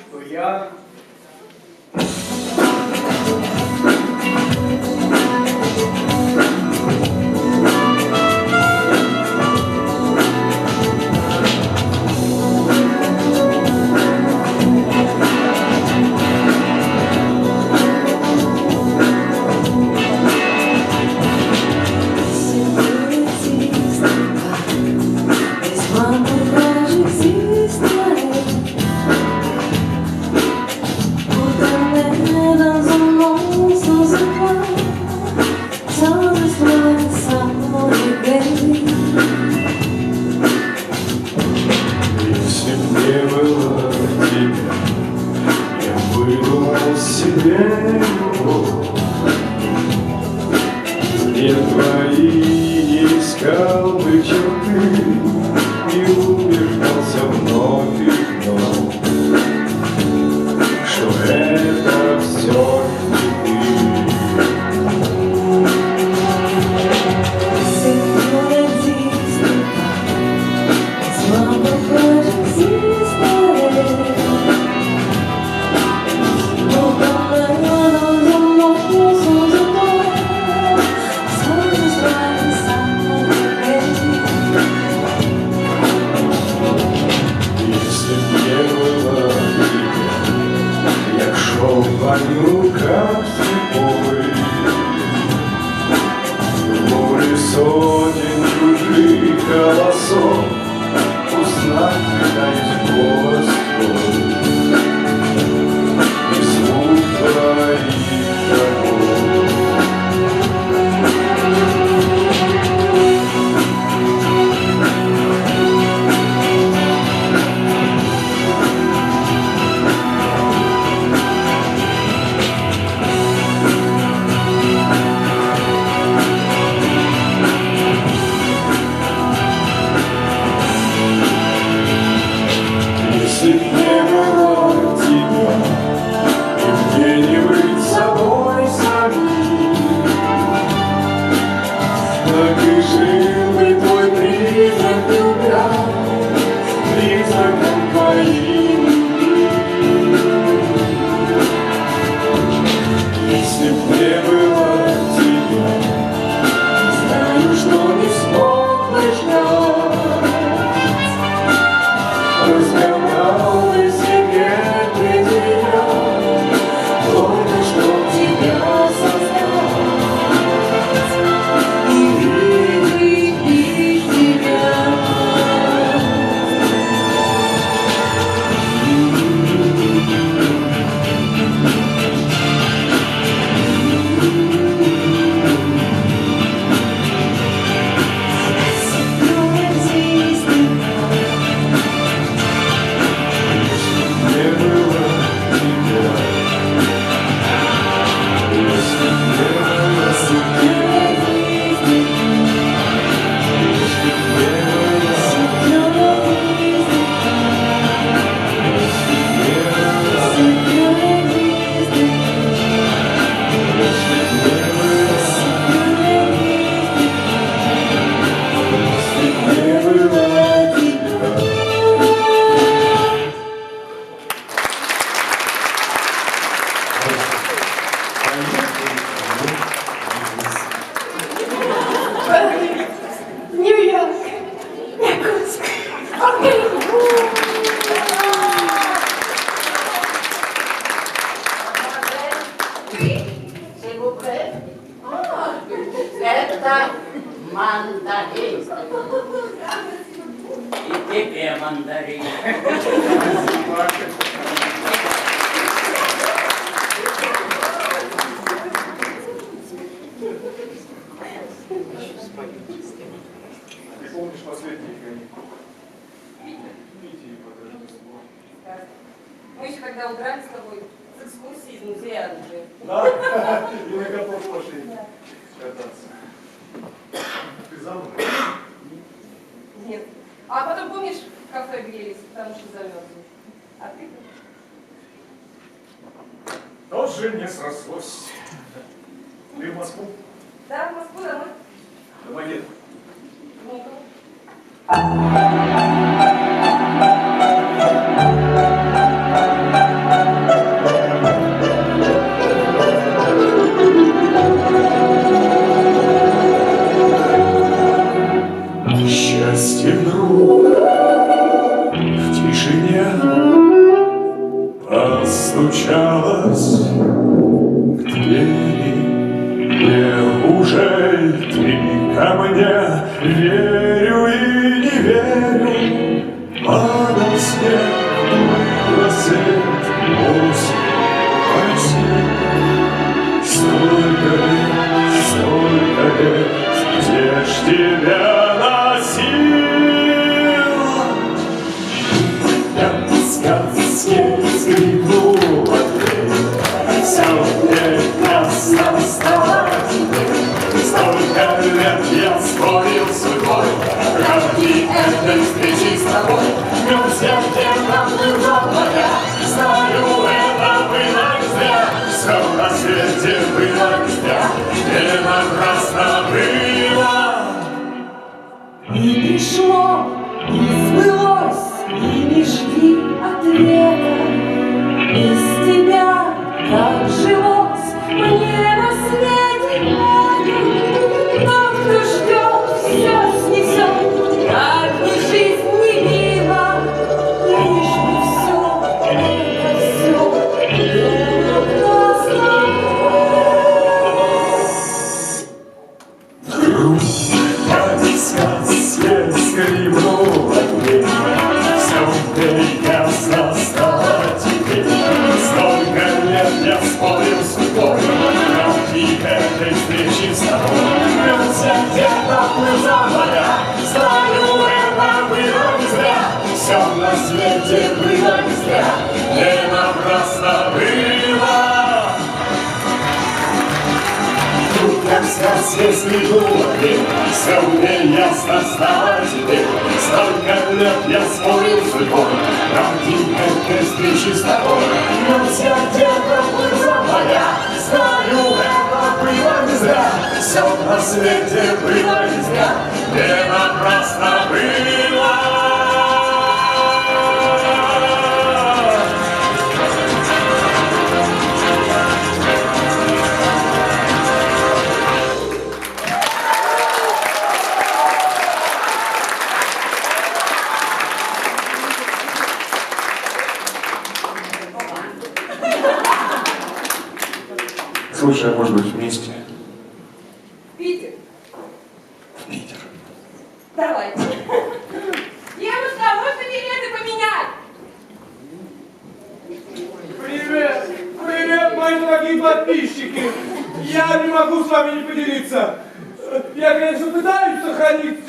что я... Если б не было тебя, я выдумал себе любовь. Не твои искал бы черты и убеждался вновь и вновь, что это все не ты. Если б не было тебя, я шел по миру как слепой. В море сотен чужих голосов узнать пытаюсь голос твой и звук твоих шагов. Если б не было тебя, и мне не быть собой самим, так и жил бы твой призрак любя, призраком твоим. Если б не было тебя, знаю, что не смог бы ждать. Разгадал Ты помнишь последние каникулы? Витя под Рождество. Мы еще тогда убрали с тобой с экскурсии из музея оружия. Да? И на готов пошли кататься. Ты замуж? Нет. А потом, помнишь, в кафе грелись, потому что замерзли. А ты? Тоже не срослось. Ты в Москву? Да, в Москву домой. Домой. Ну-ка. Счастье вдруг в тишине постучалось к двери. Неужели ты ко мне? Верю и не верю, а на снег рассвет осень осень. Столько лет, где ж тебя носила? Я в сказке скрипнула дверь, все прекрасно стало теперь. Столько лет я спорил с судьбой ради этой встречи с тобой. Но сердце наплыло моя, знаю, это было не зря. Все на свете было не зря, не напрасно было. И пришло, и сбылось, и не жди ответа. Без тебя так жилось мне на свете нет. Но кто ждет, все снесет, как ни жизнь не мила. Лишь бы все, это все не напрасно. Вдруг как в сказке скрипнула дверь, все прекрасно стало теперь. Столько лет я спорил с судьбой ради этой встречи с тобой. Вернулся где-то плыла моя, знаю, это было не зря. Все на свете было не зря, не напрасно было. Тут как в сказке скрипнула дверь, все мне ясно стало теперь. Столько лет я спорил с судьбой ради этой встречи с тобой. Но вся где-то плыла моя, знаю, это было не зря. Все на свете было не зря, не напрасно было. Слушай, а может быть вместе? Питер, В Питер. давайте. Девушка, можно билеты поменять? Привет! Привет, мои дорогие подписчики! Я не могу с вами не поделиться. Я, конечно, пытаюсь сохранить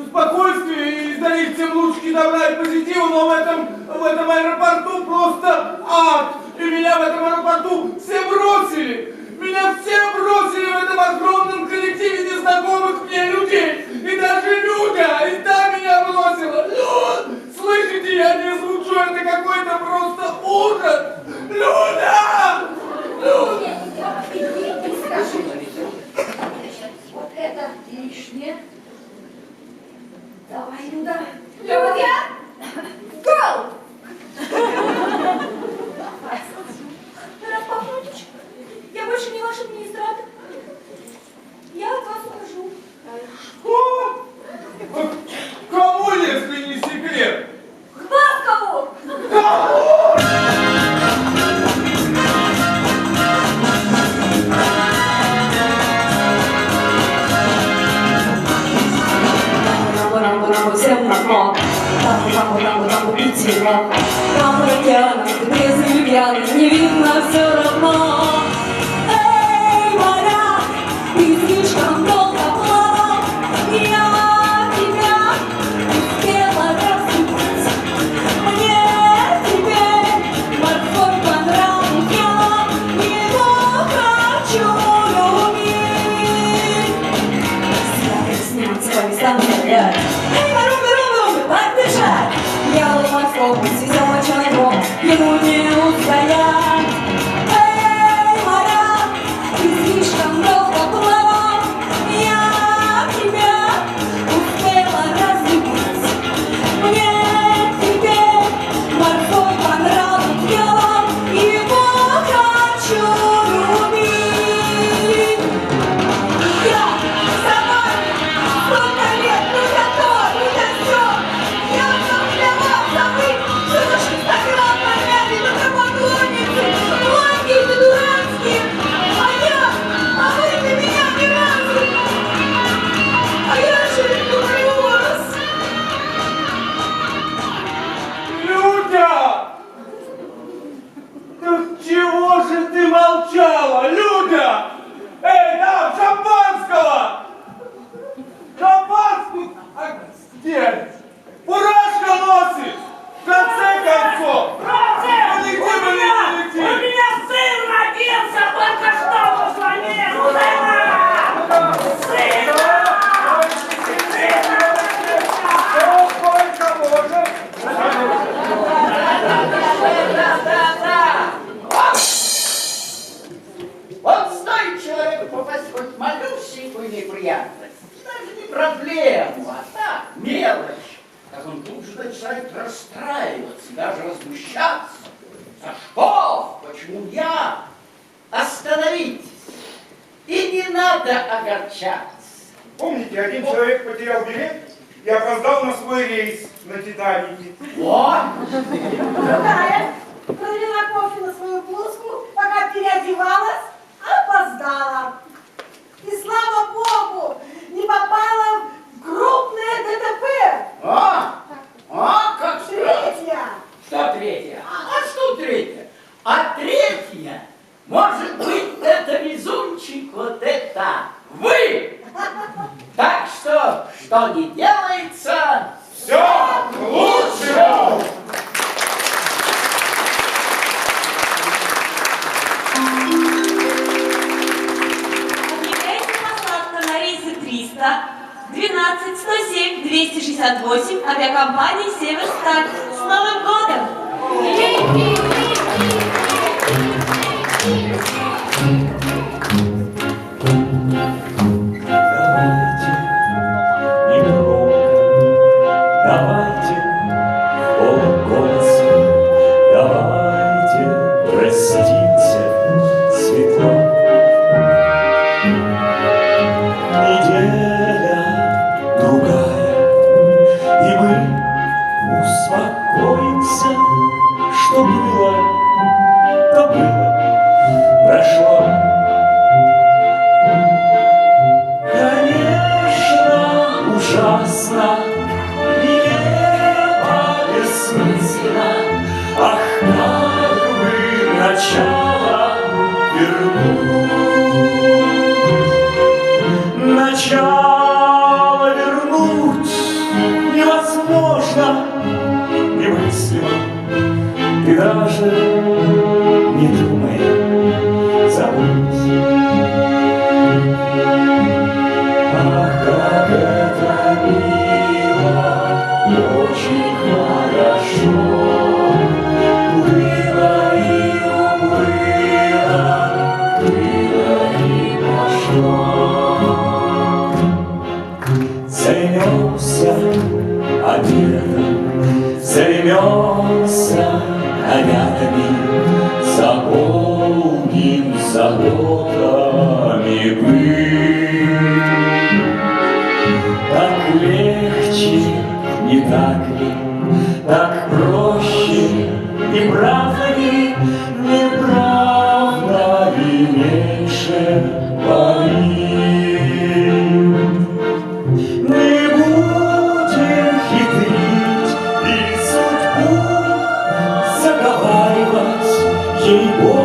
спокойствие и дарить всем лучики добра и позитива, но в этом аэропорту просто ад! И меня в этом аэропорту все бросили! Меня все бросили в этом огромном коллективе незнакомых мне людей! И даже Люда! И та меня бросила! Люд! Слышите, я не звучу, это какой-то просто ужас! Люда! Люда! Иди, скажи. Вот это лишнее. Давай, Люда. Люда! Гоу! Распахнутичка. Я больше не ваш администратор. Я от вас ухожу. Кому, если не секрет? Вас кого? Да! Нам пьяным, трезвым, пьяным, не видно все равно. Эй, моряк, ты слишком долго плавал, я тебя успела разбудить. Мне теперь морской понравился, его хочу любить. Связь с ним, с вами сам гулять. Эй, Маруби, так дышать. Я в морском, сидел моченым, ему не устоять. Эй, моряк, ты слишком долго плавал, я тебя успела разлюбить. Мне теперь морской по нраву делом, его хочу любить. Я сама столько лет, любя то, любя всё, я вдруг для вас забыть, что наши Инстаграм помяли на поклонницы, плохие, дурацкие, а вы для меня ни разу, а я же люблю вас. Люда! Так чего же ты молчала, Люда? Эй, там, шампанского! Шампанскую! А где? Фуражка носит! В конце концов! Братья, Ну, нигде бы не летит! у меня сын родился, только что позвонил, Сколько можно? Вот стоит человеку попасть хоть в малюсенькую неприятность, даже не проблему, а так, мелочь, как он тут же начинает расстраиваться, даже возмущаться. За что? Почему я? Остановитесь! И не надо огорчаться. Помните, один человек потерял билет и опоздал на свой рейс на Титанике. Вот! Другая пролила кофе на свою блузку, пока переодевалась, опоздала. И слава Богу, не попала в крупное ДТП. Как Третья. Что третья? А что третья? А третья, может быть, это везунчик, вот это вы! Так что не делается, все к лучшему! Отъезжайте посадка на рейсы 300, 12, 107, 268 авиакомпании «Северсталь». С Новым годом! Давайте полголоса, давайте простимся светло. Неделя другая, и мы успокоимся, что было, то было, прошло. Конечно, ужасно, нелепо, бессмысленно, ах, как бы начало вернуть. Начало вернуть невозможно, немыслимо. Ты даже не думай забудь. Ах, как это мило, очень хорошо. Было и уплыло, было и прошло. Займемся обедом, займемся нарядами, заполним заботами быт. Так легче, не так ли, так проще, не правда ли, не правда ли меньше болит? Не будем хитрить и судьбу ей-богу.